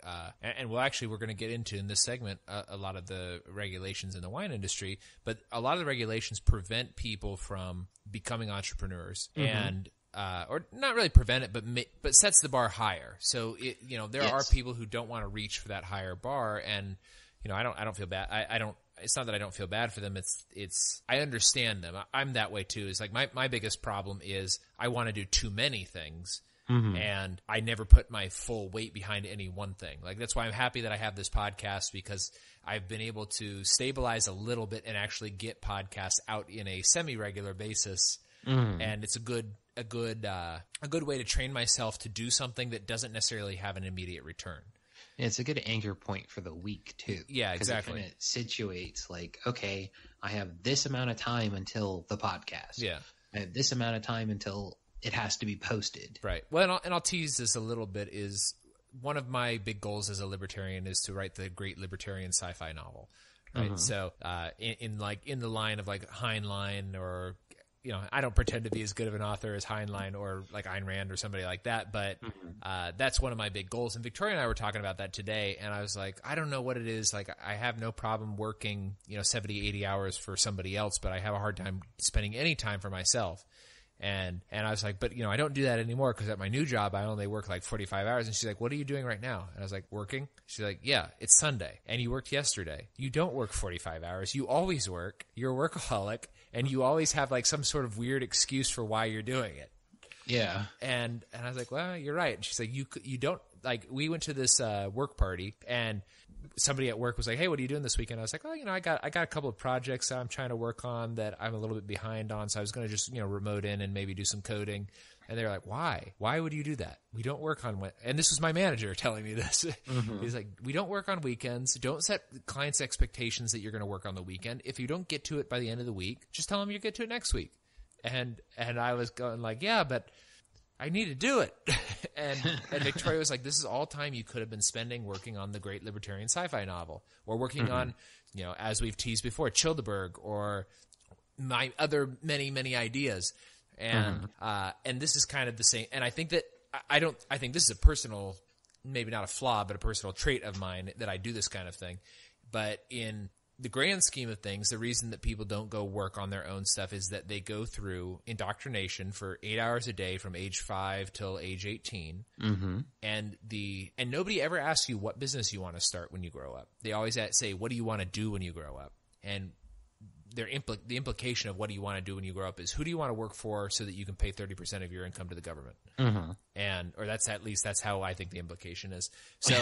we're going to get into in this segment a lot of the regulations in the wine industry, but a lot of the regulations prevent people from becoming entrepreneurs, and or not really prevent it, but sets the bar higher. So there are people who don't want to reach for that higher bar, and I don't feel bad. I don't. It's not that I don't feel bad for them. It's I understand them. I'm that way too. It's like my biggest problem is I want to do too many things, and I never put my full weight behind any one thing. Like, that's why I'm happy that I have this podcast, because I've been able to stabilize a little bit and actually get podcasts out in a semi-regular basis. And it's a good way to train myself to do something that doesn't necessarily have an immediate return. It's a good anchor point for the week too. Yeah, exactly. It kind of situates like, okay, I have this amount of time until the podcast. Yeah. I have this amount of time until it has to be posted. Right. Well, and I'll tease this a little bit. Is one of my big goals as a libertarian is to write the great libertarian sci-fi novel. Right. So, in the line of like Heinlein, or I don't pretend to be as good of an author as Heinlein or like Ayn Rand or somebody like that, but that's one of my big goals. And Victoria and I were talking about that today, and I was like, I don't know what it is. Like, I have no problem working 70, 80 hours for somebody else, but I have a hard time spending any time for myself. And I was like, but I don't do that anymore, because at my new job I only work like 45 hours. And she's like, what are you doing right now? And I was like, working. She's like, yeah, it's Sunday and you worked yesterday. You don't work 45 hours. You always work. You're a workaholic, and you always have like some sort of weird excuse for why you're doing it. Yeah. And I was like, well, you're right. And she's like, you don't, like, we went to this work party, and somebody at work was like, hey, what are you doing this weekend? I was like, oh, I got a couple of projects that I'm trying to work on that I'm a little bit behind on. So I was going to just, remote in and maybe do some coding. And they were like, why? Why would you do that? We don't work on and this was my manager telling me this. He's like, we don't work on weekends. Don't set clients' expectations that you're going to work on the weekend. If you don't get to it by the end of the week, just tell them you get to it next week. And I was going like, yeah, but I need to do it. and Victoria was like, this is all time you could have been spending working on the great libertarian sci-fi novel, or working on, as we've teased before, Childeberg, or my other many, many ideas. And this is kind of the same. And I think that I think this is a personal, maybe not a flaw, but a personal trait of mine, that I do this kind of thing. But in the grand scheme of things, the reason that people don't go work on their own stuff is that they go through indoctrination for 8 hours a day from age 5 till age 18. And nobody ever asks you what business you want to start when you grow up. They always say, what do you want to do when you grow up? And the implication of what do you want to do when you grow up is, who do you want to work for so that you can pay 30% of your income to the government? Or that's how I think the implication is. So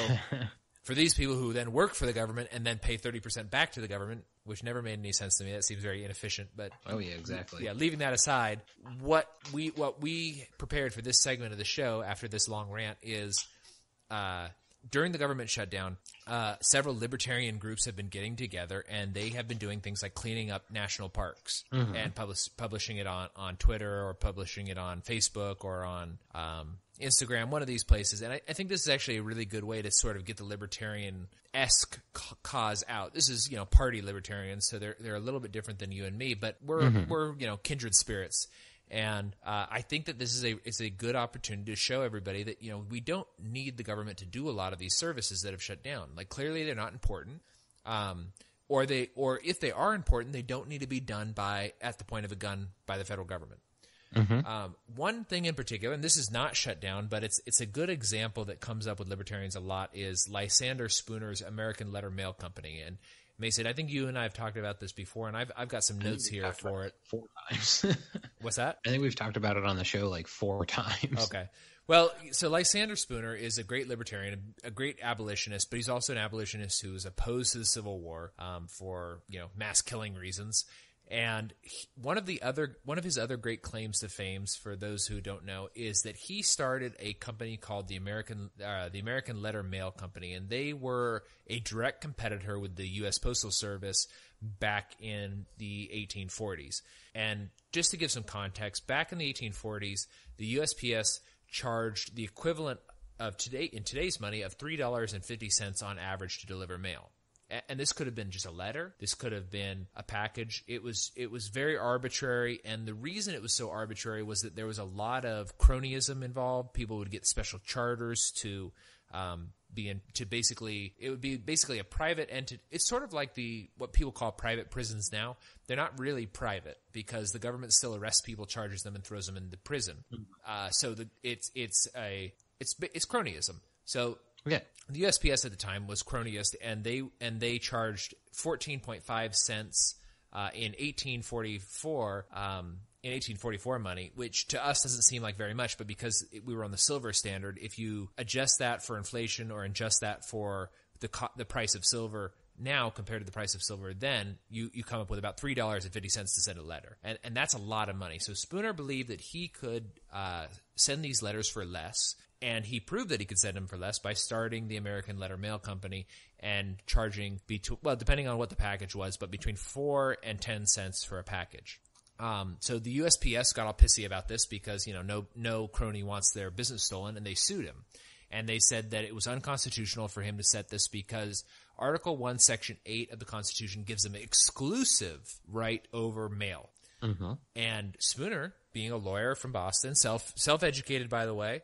for these people who then work for the government and then pay 30% back to the government, which never made any sense to me. That seems very inefficient. But oh yeah, exactly. Yeah, leaving that aside, what we prepared for this segment of the show after this long rant is during the government shutdown, several libertarian groups have been getting together, and they have been doing things like cleaning up national parks and publishing it on Twitter or publishing it on Facebook or on Instagram, one of these places. And I think this is actually a really good way to sort of get the libertarian-esque cause out. This is, party libertarians, so they're a little bit different than you and me, but we're kindred spirits. And I think that this is a good opportunity to show everybody that we don't need the government to do a lot of these services that have shut down. Like, clearly they're not important, or if they are important, they don't need to be done at the point of a gun by the federal government. One thing in particular, and this is not shut down, but it's a good example that comes up with libertarians a lot, is Lysander Spooner's American Letter Mail Company. And Mason, I think you and I have talked about this before, and I've got some notes here for it. 4 times. What's that? I think we've talked about it on the show like 4 times. Okay. Well, so Lysander Spooner is a great libertarian, a great abolitionist, but he's also an abolitionist who is opposed to the Civil War for mass killing reasons. And one of his other great claims to fame, for those who don't know, is that he started a company called the American Letter Mail Company, and they were a direct competitor with the U.S. Postal Service back in the 1840s. And just to give some context, back in the 1840s, the USPS charged the equivalent of today's money of $3.50 on average to deliver mail. And this could have been just a letter. This could have been a package. It was very arbitrary, and the reason it was so arbitrary was that there was a lot of cronyism involved. People would get special charters to it would be basically a private entity. It's sort of like what people call private prisons now. They're not really private because the government still arrests people, charges them, and throws them into prison. So it's cronyism. So. Yeah. The USPS at the time was cronyist, and they charged 14.5 cents in 1844 money, which to us doesn't seem like very much, but because we were on the silver standard, if you adjust that for inflation or adjust that for the price of silver now compared to the price of silver then, you come up with about $3.50 to send a letter. And that's a lot of money. So Spooner believed that he could send these letters for less. And he proved that he could send them for less by starting the American Letter Mail Company and charging depending on what the package was, but between 4 and 10 cents for a package. So the USPS got all pissy about this because, no crony wants their business stolen, and they sued him. And they said that it was unconstitutional for him to set this because Article 1, Section 8 of the Constitution gives them exclusive right over mail. And Spooner, being a lawyer from Boston, self-educated, by the way,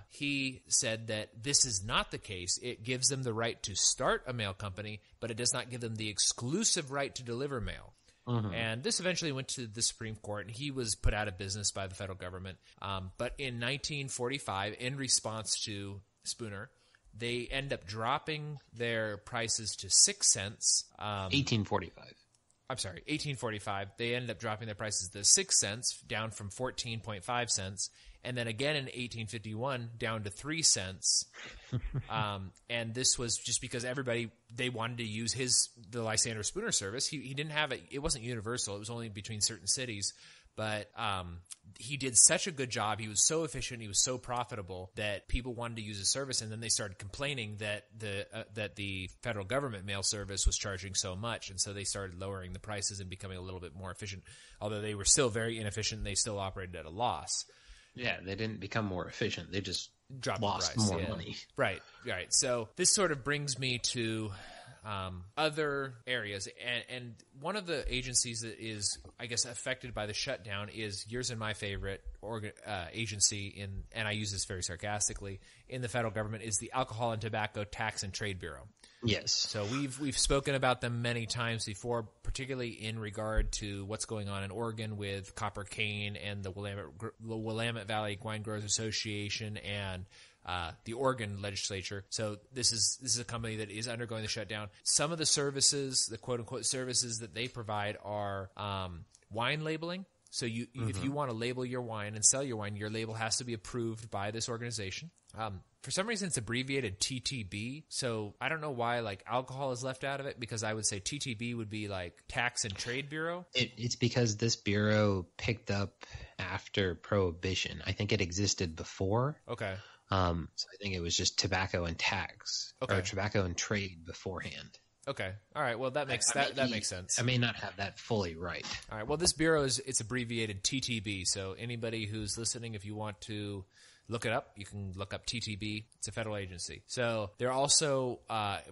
he said that this is not the case. It gives them the right to start a mail company, but it does not give them the exclusive right to deliver mail. And this eventually went to the Supreme Court, and he was put out of business by the federal government. But in 1945, in response to Spooner, they end up dropping their prices to 6 cents. 1845. They ended up dropping their prices to 6 cents, down from 14.5 cents. And then again in 1851, down to 3 cents. And this was just because they wanted to use the Lysander Spooner service. He didn't have it. It wasn't universal. It was only between certain cities. But he did such a good job. He was so efficient. He was so profitable that people wanted to use his service. And then they started complaining that the federal government mail service was charging so much. And so they started lowering the prices and becoming a little bit more efficient. Although they were still very inefficient, they still operated at a loss. Yeah, they didn't become more efficient. They just lost the price, more money. Right. So this sort of brings me to other areas. And one of the agencies that is, I guess, affected by the shutdown is yours and my favorite agency, and I use this very sarcastically, in the federal government, is the Alcohol and Tobacco Tax and Trade Bureau. Yes. So we've spoken about them many times before, particularly in regard to what's going on in Oregon with copper cane and the Willamette Valley Wine Growers Association and the Oregon legislature. So this is a company that is undergoing the shutdown. Some of the services, the quote unquote services that they provide, are wine labeling. So if you want to label your wine and sell your wine, your label has to be approved by this organization. For some reason, it's abbreviated TTB. So I don't know why alcohol is left out of it, because I would say TTB would be Tax and Trade Bureau. It's because this bureau picked up after Prohibition. I think it existed before. Okay. So I think it was just tobacco and tax, or tobacco and trade beforehand. Okay. All right. Well, that makes makes sense. I may not have that fully right. All right. Well, this bureau it's abbreviated TTB. So anybody who's listening, if you want to look it up, you can look up TTB. It's a federal agency. So they're also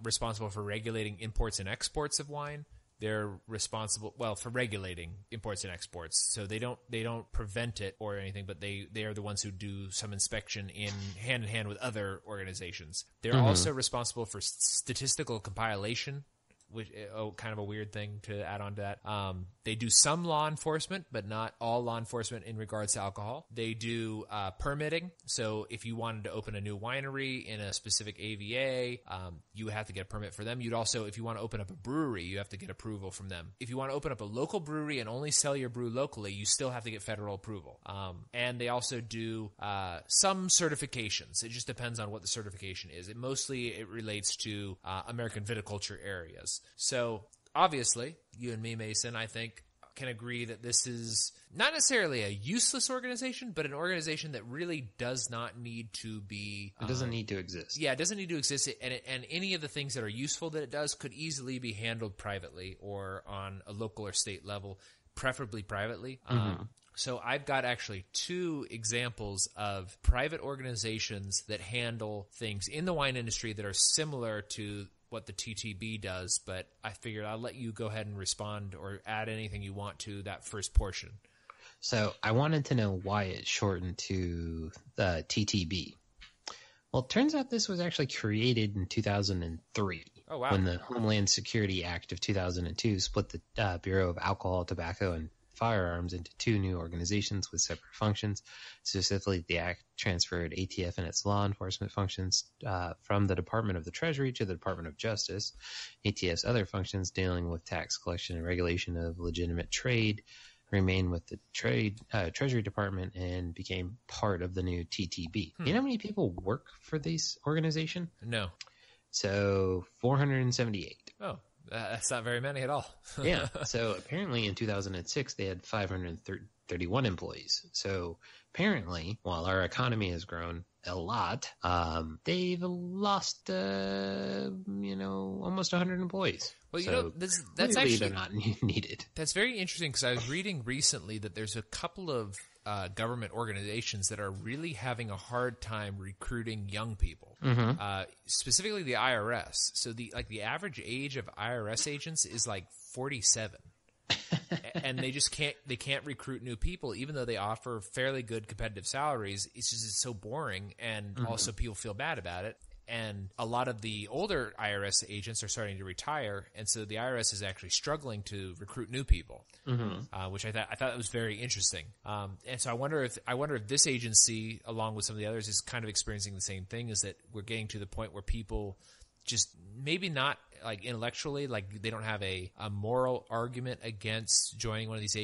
responsible for regulating imports and exports of wine. They're responsible, for regulating imports and exports. So they don't prevent it or anything, but they are the ones who do some inspection in hand with other organizations. They're also responsible for statistical compilation, which kind of a weird thing to add on to that. They do some law enforcement, but not all law enforcement in regards to alcohol. They do permitting. So if you wanted to open a new winery in a specific AVA, you have to get a permit for them. You'd also, if you want to open up a brewery, you have to get approval from them. If you want to open up a local brewery and only sell your brew locally, you still have to get federal approval. And they also do some certifications. It just depends on what the certification is. It relates to American viticulture areas. So obviously, you and me, Mason, I think, can agree that this is not necessarily a useless organization, but an organization that really does not need to be... It doesn't need to exist. Yeah, it doesn't need to exist, and any of the things that are useful that it does could easily be handled privately or on a local or state level, preferably privately. So I've got actually 2 examples of private organizations that handle things in the wine industry that are similar to what the TTB does, but I figured I'll let you go ahead and respond or add anything you want to that first portion. So I wanted to know why it's shortened to the TTB. Well, it turns out this was actually created in 2003. Oh, wow. When the Homeland Security Act of 2002 split the Bureau of Alcohol, Tobacco, and Firearms into 2 new organizations with separate functions. Specifically, the Act transferred ATF and its law enforcement functions from the Department of the Treasury to the Department of Justice. ATF's other functions dealing with tax collection and regulation of legitimate trade remained with the Treasury Department and became part of the new TTB. You know how many people work for this organization? No. So 478. Oh. That's not very many at all. Yeah. So apparently in 2006, they had 531 employees. So apparently, while our economy has grown a lot, they've lost, almost 100 employees. Well, so that's really actually they're not needed. That's very interesting because I was reading recently that there's a couple of government organizations that are really having a hard time recruiting young people, specifically the IRS. So the average age of IRS agents is like 47. And they just can't recruit new people, even though they offer fairly good competitive salaries. It's so boring, and also people feel bad about it. And a lot of the older IRS agents are starting to retire, and so the IRS is actually struggling to recruit new people, which I thought was very interesting. And so I wonder if this agency, along with some of the others, is kind of experiencing the same thing. Is that we're getting to the point where people just maybe not like intellectually, like they don't have a moral argument against joining one of these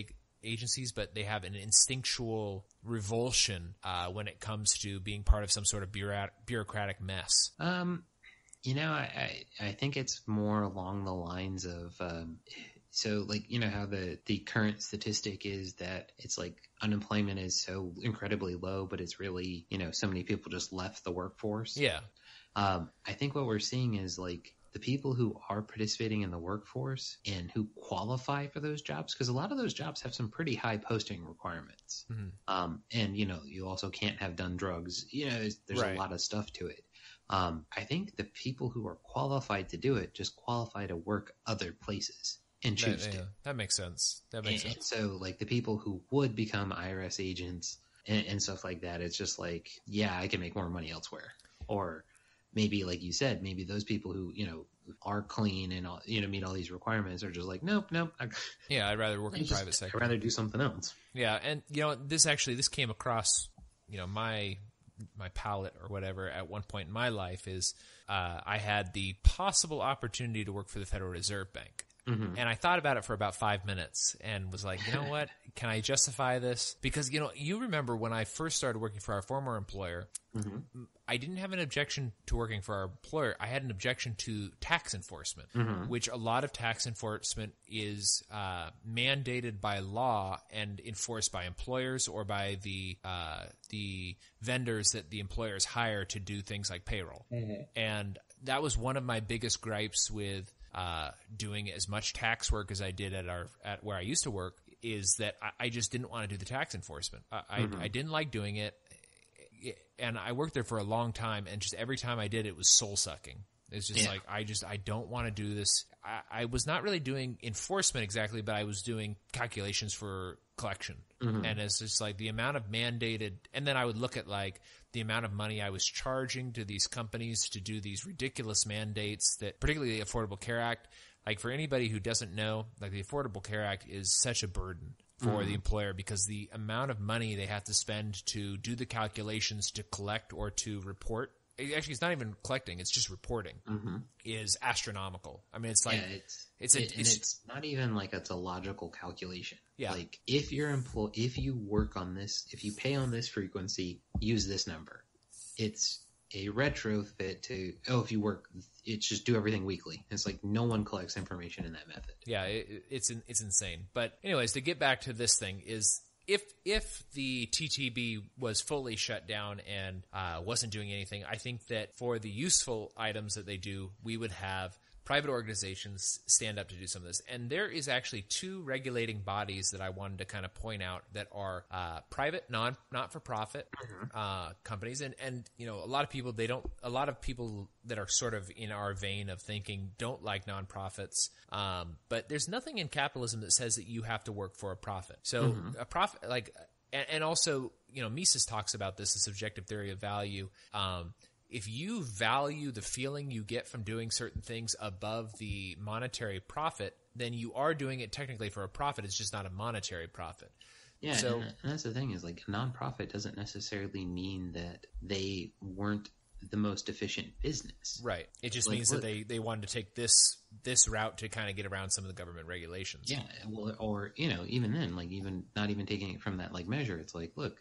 agencies, but they have an instinctual revulsion when it comes to being part of some sort of bureaucratic mess. I think it's more along the lines of so like how the current statistic is that it's like unemployment is so incredibly low, but it's really so many people just left the workforce. Yeah. I think what we're seeing is like the people who are participating in the workforce and who qualify for those jobs, because a lot of those jobs have some pretty high posting requirements. And, you also can't have done drugs. There's right. A lot of stuff to it. I think the people who are qualified to do it just qualify to work other places and choose to. That makes sense. And so like the people who would become IRS agents and stuff like that, it's just like, yeah, I can make more money elsewhere. Or maybe, like you said, maybe those people who, are clean and, meet all these requirements are just like, nope. Yeah, I'd rather work in the private sector. I'd rather do something else. Yeah, and, this came across, my palate or whatever at one point in my life is I had the possible opportunity to work for the Federal Reserve Bank. And I thought about it for about 5 minutes and was like, you know what? Can I justify this? Because, you remember when I first started working for our former employer, I didn't have an objection to working for our employer. I had an objection to tax enforcement, which a lot of tax enforcement is mandated by law and enforced by employers or by the vendors that the employers hire to do things like payroll. And that was one of my biggest gripes with doing as much tax work as I did at where I used to work, is that I just didn't want to do the tax enforcement. I didn't like doing it. And I worked there for a long time, and just every time I did, it was soul sucking. It's just like, I don't want to do this. I was not really doing enforcement exactly, but I was doing calculations for collection. And it's just like the amount of mandated, and then I would look at like the amount of money I was charging to these companies to do these ridiculous mandates that, particularly the Affordable Care Act. Like, for anybody who doesn't know, like, the Affordable Care Act is such a burden for the employer, because the amount of money they have to spend to do the calculations to collect or to report, actually it's not even collecting, it's just reporting, is astronomical. I mean, it's like, it's not even like it's a logical calculation. Yeah. Like, if you work on this, if you pay on this frequency, use this number. It's a retrofit to, if you work, it's just do everything weekly. It's like no one collects information in that method. Yeah, it's insane. But anyways, to get back to this thing, is if the TTB was fully shut down and wasn't doing anything, I think that for the useful items that they do, we would have private organizations stand up to do some of this. And there is actually 2 regulating bodies that I wanted to kind of point out that are private, not-for-profit companies. And a lot of people that are sort of in our vein of thinking don't like nonprofits. But there's nothing in capitalism that says that you have to work for a profit. So a profit, like, and also, Mises talks about this, the subjective theory of value. If you value the feeling you get from doing certain things above the monetary profit, then you are doing it technically for a profit. It's just not a monetary profit. Yeah, so, and that's the thing, is like, a nonprofit doesn't necessarily mean that they weren't the most efficient business. Right. It just means that they wanted to take this route to kind of get around some of the government regulations. Yeah, well, or, even then, like, even not even taking it from that, like, measure, it's like, look,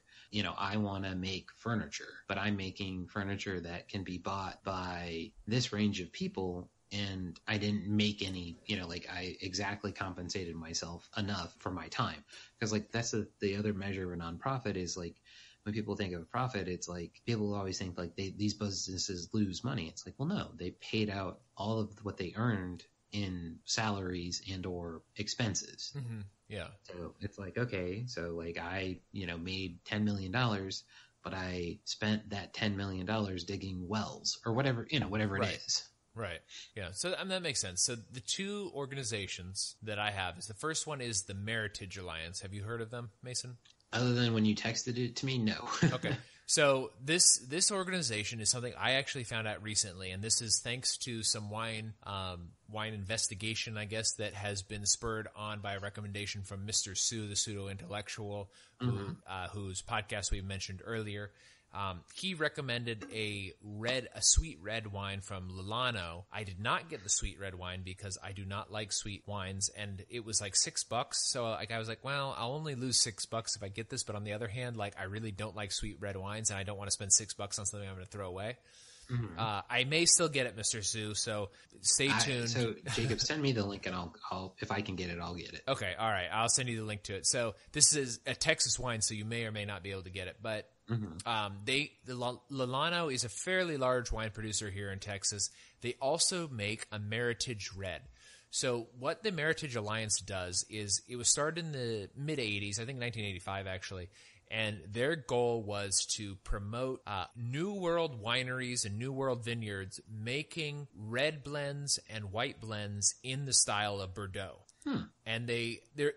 I want to make furniture, but I'm making furniture that can be bought by this range of people, and I didn't make any, I exactly compensated myself enough for my time. Because, like, that's the other measure of a nonprofit is, like, when people think of a profit, it's like people always think like these businesses lose money. It's like, well, no, they paid out all of what they earned in salaries and or expenses. Yeah. So it's like, okay, so like I, made $10 million, but I spent that $10 million digging wells or whatever, whatever it is. Right. Yeah. So that makes sense. So the 2 organizations that I have is, the first one is the Meritage Alliance. Have you heard of them, Mason? Other than when you texted it to me, no. Okay. So this organization is something I actually found out recently, and this is thanks to some wine investigation, I guess, that has been spurred on by a recommendation from Mr. Sue, the pseudo-intellectual, whose podcast we mentioned earlier. He recommended a sweet red wine from Lilano. I did not get the sweet red wine because I do not like sweet wines, and it was like $6. So I was like, well, I'll only lose $6 if I get this. But on the other hand, like, I really don't like sweet red wines, and I don't want to spend $6 on something I'm going to throw away. I may still get it, Mr. Sue, so stay tuned. So Jacob, send me the link, and I'll if I can get it, I'll get it. Okay, all right, I'll send you the link to it. So this is a Texas wine, so you may or may not be able to get it, but Lilano is a fairly large wine producer here in Texas. They also make a Meritage Red. So what the Meritage Alliance does is, it was started in the mid-'80s, I think 1985 actually, and their goal was to promote New World wineries and New World vineyards making red blends and white blends in the style of Bordeaux. And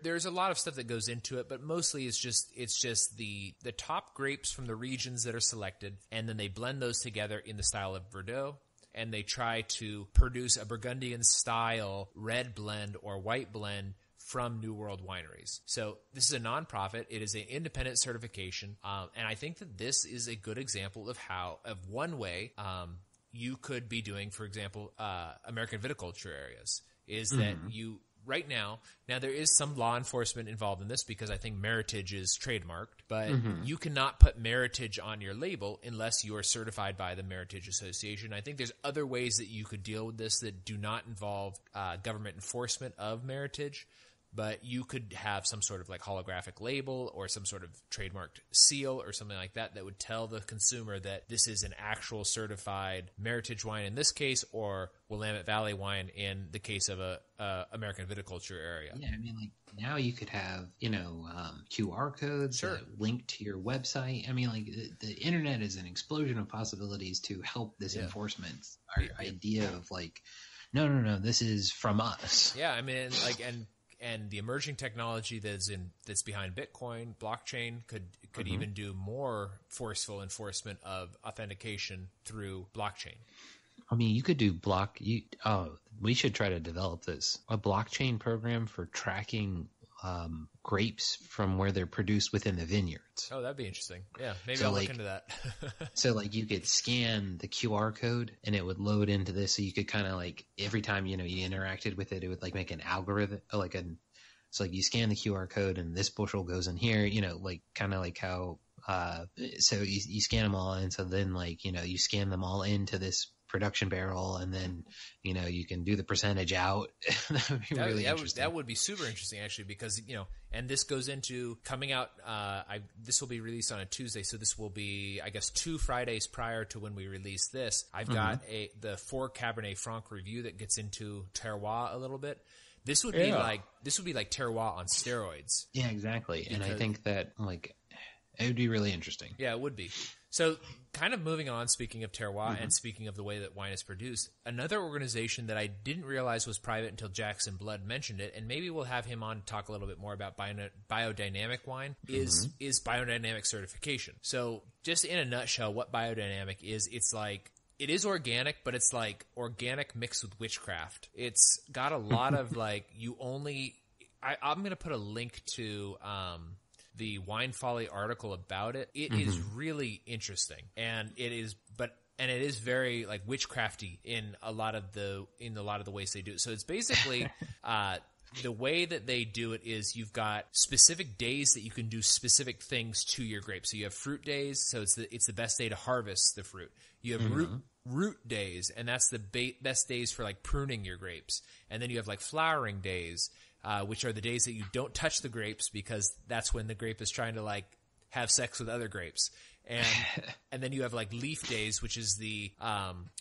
there's a lot of stuff that goes into it, but mostly it's just the top grapes from the regions that are selected, and then they blend those together in the style of Bordeaux, and they try to produce a Burgundian style red blend or white blend from New World wineries. So this is a nonprofit. It is an independent certification. And I think that this is a good example of one way you could be doing, for example, American viticulture areas, is that right now there is some law enforcement involved in this because I think Meritage is trademarked, but you cannot put Meritage on your label unless you are certified by the Meritage Association. I think there's other ways that you could deal with this that do not involve government enforcement of Meritage. But you could have some sort of like holographic label or some sort of trademarked seal or something like that that would tell the consumer that this is an actual certified Meritage wine in this case, or Willamette Valley wine in the case of a American viticulture area. Yeah, I mean, like now you could have, QR codes that link to your website. I mean, like the internet is an explosion of possibilities to help this enforcement. Our idea of like, no, this is from us. Yeah, I mean, like, and the emerging technology that's behind Bitcoin, blockchain could even do more forceful enforcement of authentication through blockchain. I mean, you could do we should try to develop this, a blockchain program for tracking grapes from where they're produced within the vineyards. Oh, that'd be interesting. Yeah, maybe I'll look into that. So like you could scan the QR code and it would load into this, so you could kind of like every time you interacted with it, it would like make an algorithm, so like you scan the QR code and this bushel goes in here, like kind of like how so you scan them all in, so then like you scan them all into this production barrel, and then you can do the percentage out. That would be really interesting. That would be super interesting, actually, because and this goes into coming out. This will be released on a Tuesday, so this will be, I guess, 2 Fridays prior to when we release this. I've got the 4 Cabernet Franc review that gets into terroir a little bit. This would be like terroir on steroids. Yeah, exactly. And I think that it would be really interesting. Yeah, it would be. So kind of moving on, speaking of terroir and speaking of the way that wine is produced, another organization that I didn't realize was private until Jackson Blood mentioned it, and maybe we'll have him on to talk a little bit more about biodynamic wine, is biodynamic certification. So just in a nutshell, what biodynamic is, it is organic, but it's like organic mixed with witchcraft. It's got a lot of I'm going to put a link to the Wine Folly article about it. It is really interesting, and it is very like witchcrafty in a lot of the ways they do it. So it's basically the way that they do it is you've got specific days that you can do specific things to your grapes. So you have fruit days, so it's the best day to harvest the fruit. You have root days, and that's the best days for like pruning your grapes. And then you have like flowering days, which are the days that you don't touch the grapes because that's when the grape is trying to like have sex with other grapes. And then you have like leaf days, which is the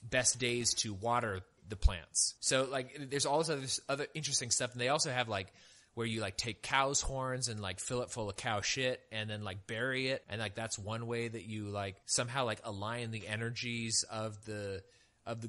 best days to water the plants. So like there's all this other interesting stuff. And they also have like where you like take cow's horns and like fill it full of cow shit and then like bury it. And like that's one way that you like somehow like align the energies of the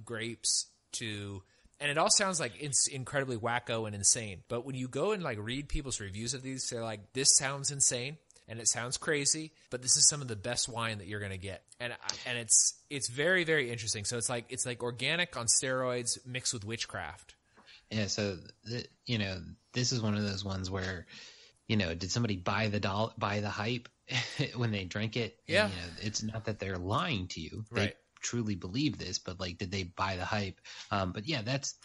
grapes to. And it all sounds like it's incredibly wacko and insane. But when you go and like read people's reviews of these, they're like, this sounds insane and it sounds crazy, but this is some of the best wine that you're going to get. And it's very, very interesting. So it's like organic on steroids mixed with witchcraft. Yeah. So, this is one of those ones where, did somebody buy the hype when they drank it? Yeah. And, it's not that they're lying to you. They truly believe this, but like, did they buy the hype? But yeah, that's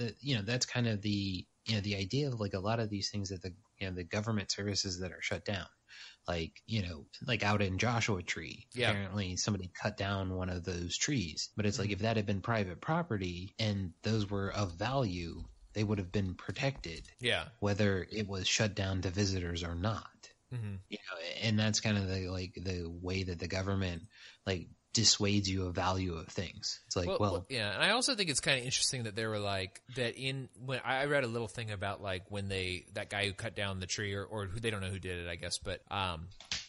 that's kind of the idea of like a lot of these things that the government services that are shut down, like out in Joshua Tree, apparently somebody cut down one of those trees, but it's like, if that had been private property and those were of value, they would have been protected, whether it was shut down to visitors or not. And that's kind of the way that the government like dissuades you of value of things. It's like, yeah. And I also think it's kind of interesting that they were like that when I read a little thing about like when that guy who cut down the tree or who, they don't know who did it, I guess, but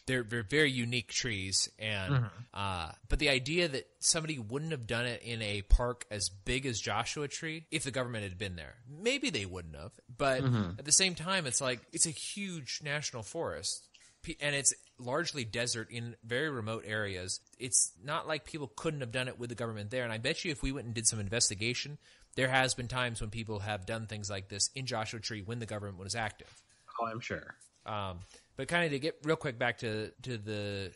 they're very unique trees. And but the idea that somebody wouldn't have done it in a park as big as Joshua Tree if the government had been there, maybe they wouldn't have. But at the same time, it's like it's a huge national forest. And it's largely desert in very remote areas. It's not like people couldn't have done it with the government there. And I bet you if we went and did some investigation, there has been times when people have done things like this in Joshua Tree when the government was active. Oh, I'm sure. But kind of to get real quick back to the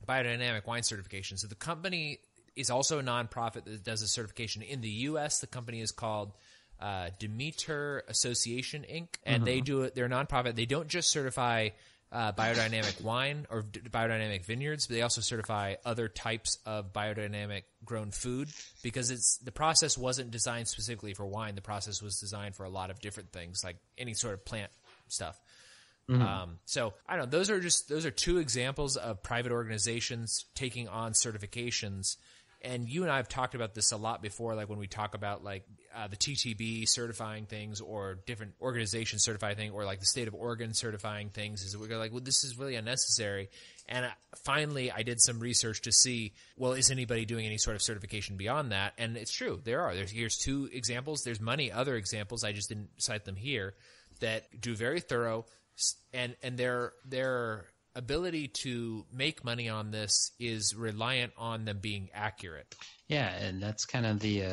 biodynamic wine certification. So the company is also a nonprofit that does a certification in the U.S. The company is called Demeter Association Inc., and they do it. They're a nonprofit. They don't just certify biodynamic wine or biodynamic vineyards, but they also certify other types of biodynamic grown food, because the process wasn't designed specifically for wine. The process was designed for a lot of different things, like any sort of plant stuff. So I don't know. Those are two examples of private organizations taking on certifications. And you and I have talked about this a lot before, like when we talk about like the TTB certifying things or different organizations certifying things, or like the state of Oregon certifying things, is that we're like, well, this is really unnecessary. And finally, I did some research to see, well, is anybody doing any sort of certification beyond that? And it's true, there are. Here's two examples. There's many other examples. I just didn't cite them here that do very thorough, and their ability to make money on this is reliant on them being accurate. Yeah, and that's kind of the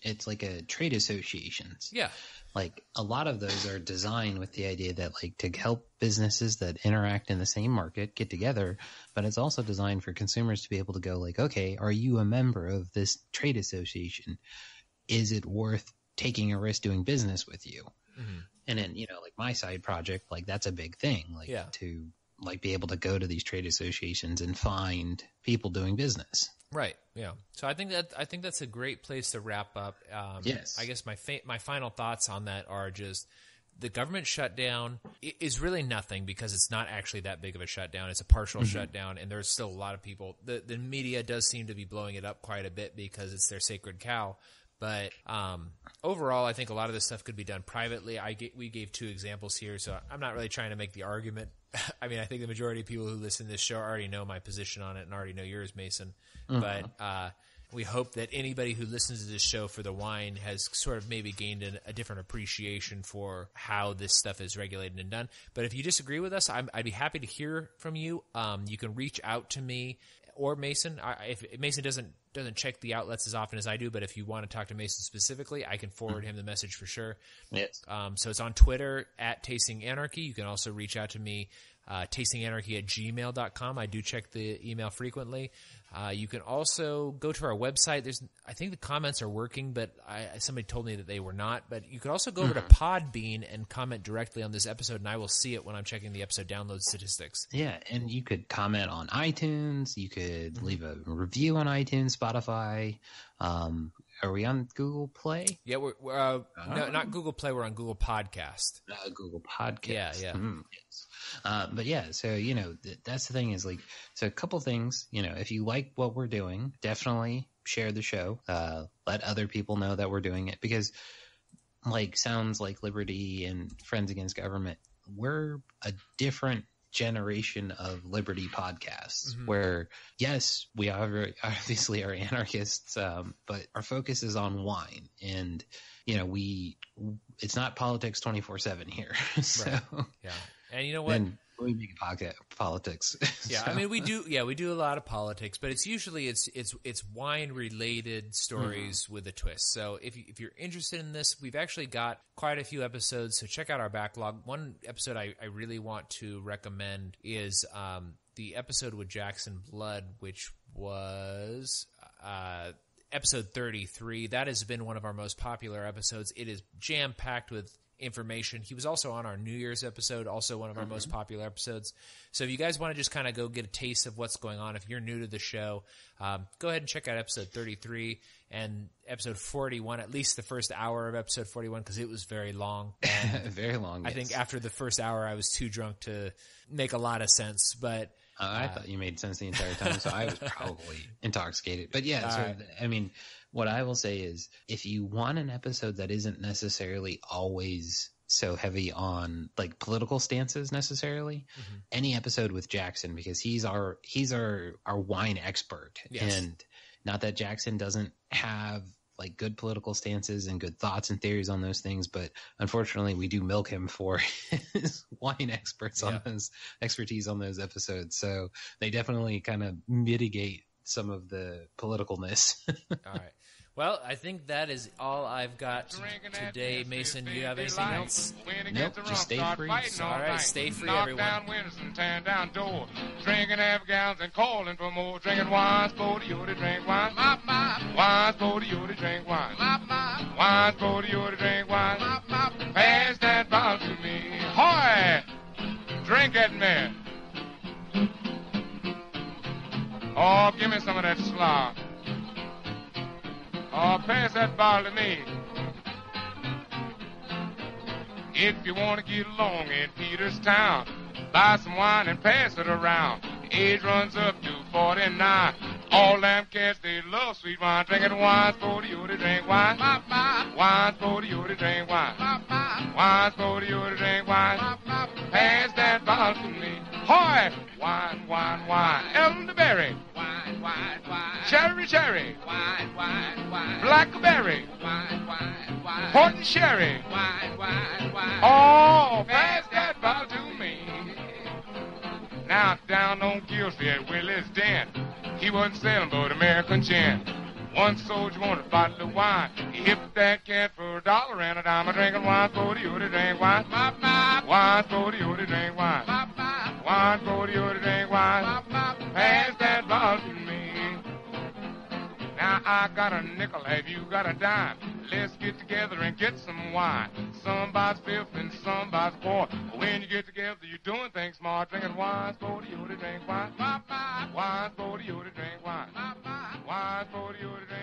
it's like a trade associations. Yeah. Like a lot of those are designed with the idea that like to help businesses that interact in the same market get together, but it's also designed for consumers to be able to go like, okay, are you a member of this trade association? Is it worth taking a risk doing business with you? Mm-hmm. And then, like my side project, like that's a big thing, like to like be able to go to these trade associations and find people doing business. Right. Yeah. So I think that's a great place to wrap up. Yes. I guess my final thoughts on that are just the government shutdown is really nothing, because it's not actually that big of a shutdown. It's a partial shutdown, and there's still a lot of people. The media does seem to be blowing it up quite a bit because it's their sacred cow. But overall, I think a lot of this stuff could be done privately. We gave two examples here, so I'm not really trying to make the argument. I mean, I think the majority of people who listen to this show already know my position on it and already know yours, Mason. But we hope that anybody who listens to this show for the wine has sort of maybe gained a different appreciation for how this stuff is regulated and done. But if you disagree with us, I'd be happy to hear from you. You can reach out to me or Mason. If Mason doesn't check the outlets as often as I do, but if you want to talk to Mason specifically, I can forward him the message for sure. Yes. So it's on Twitter at Tasting Anarchy. You can also reach out to me, tastinganarchy@gmail.com. I do check the email frequently. You can also go to our website. I think the comments are working, but somebody told me that they were not. But you could also go over to Podbean and comment directly on this episode, and I will see it when I'm checking the episode download statistics. Yeah, and you could comment on iTunes. You could leave a review on iTunes, Spotify. Are we on Google Play? Yeah, we're no, not Google Play. We're on Google Podcast. Google Podcast. Yeah. Yes. But yeah, so that's the thing is like, so a couple things. If you like what we're doing, definitely share the show. Let other people know that we're doing it, because like Sounds Like Liberty and Friends Against Government, we're a different generation of liberty podcasts where, yes, we obviously are anarchists, but our focus is on wine, and it's not politics 24/7 here. So right. Yeah, and you know what? Then we make a podcast politics. Yeah, so. I mean we do a lot of politics, but it's usually it's wine related stories with a twist. So if you're interested in this, we've actually got quite a few episodes, so check out our backlog. One episode I really want to recommend is the episode with Jackson Blood, which was episode 33. That has been one of our most popular episodes. It is jam packed with information. He was also on our New Year's episode, also one of our most popular episodes. So if you guys want to just kind of go get a taste of what's going on, if you're new to the show, go ahead and check out episode 33 and episode 41, at least the first hour of episode 41, because it was very long. Very long, I think after the first hour, I was too drunk to make a lot of sense, but I thought you made sense the entire time, so I was probably intoxicated. But yeah, so, I mean, what I will say is, if you want an episode that isn't necessarily always so heavy on like political stances necessarily, any episode with Jackson, because he's our wine expert. Yes. And not that Jackson doesn't have like good political stances and good thoughts and theories on those things, but unfortunately we do milk him for his wine expertise on those episodes. So they definitely kind of mitigate some of the politicalness. All right. Well, I think that is all I've got today. Mason, do you have anything else? Nope, just stay free. All right, stay free, everyone. Knock down windows and tear down doors. Drinking half gallons and calling for more. Drinking wine, sport you to drink wine. Wine, sport you to drink wine. Wine, sport you to drink drink that mess. Oh, give me some of that slop. Oh, pass that bottle to me. If you want to get along in Peterstown, buy some wine and pass it around. Age runs up to 49. All them cats, they love sweet wine. Drinking wine, for you to drink wine. Wine, for you to drink wine. Wine, for you to drink wine. Pass that bottle to me. Hoy! Wine, wine, wine. Elderberry. Wine, wine, wine. Cherry, cherry. Wine, wine, wine. Blackberry. Wine, wine, wine. Port and sherry. Wine, wine, wine. Oh, pass that bottle to me. Now down on Gillsby at Willie's Den, he wasn't selling but American gin. One soldier wanted a bottle of wine. He hipped that cat for $1 and a dime. Drinking wine for you to drink wine. Wine for you to drink wine. Wine for you to drink wine. Pass that bottle to me. Now I got a nickel, have you got a dime? Let's get together and get some wine. Somebody's fifth and somebody's fourth. When you get together, you're doing things smart. Drinking wine for you to drink wine. Wine for you to drink wine. Wine for you to drink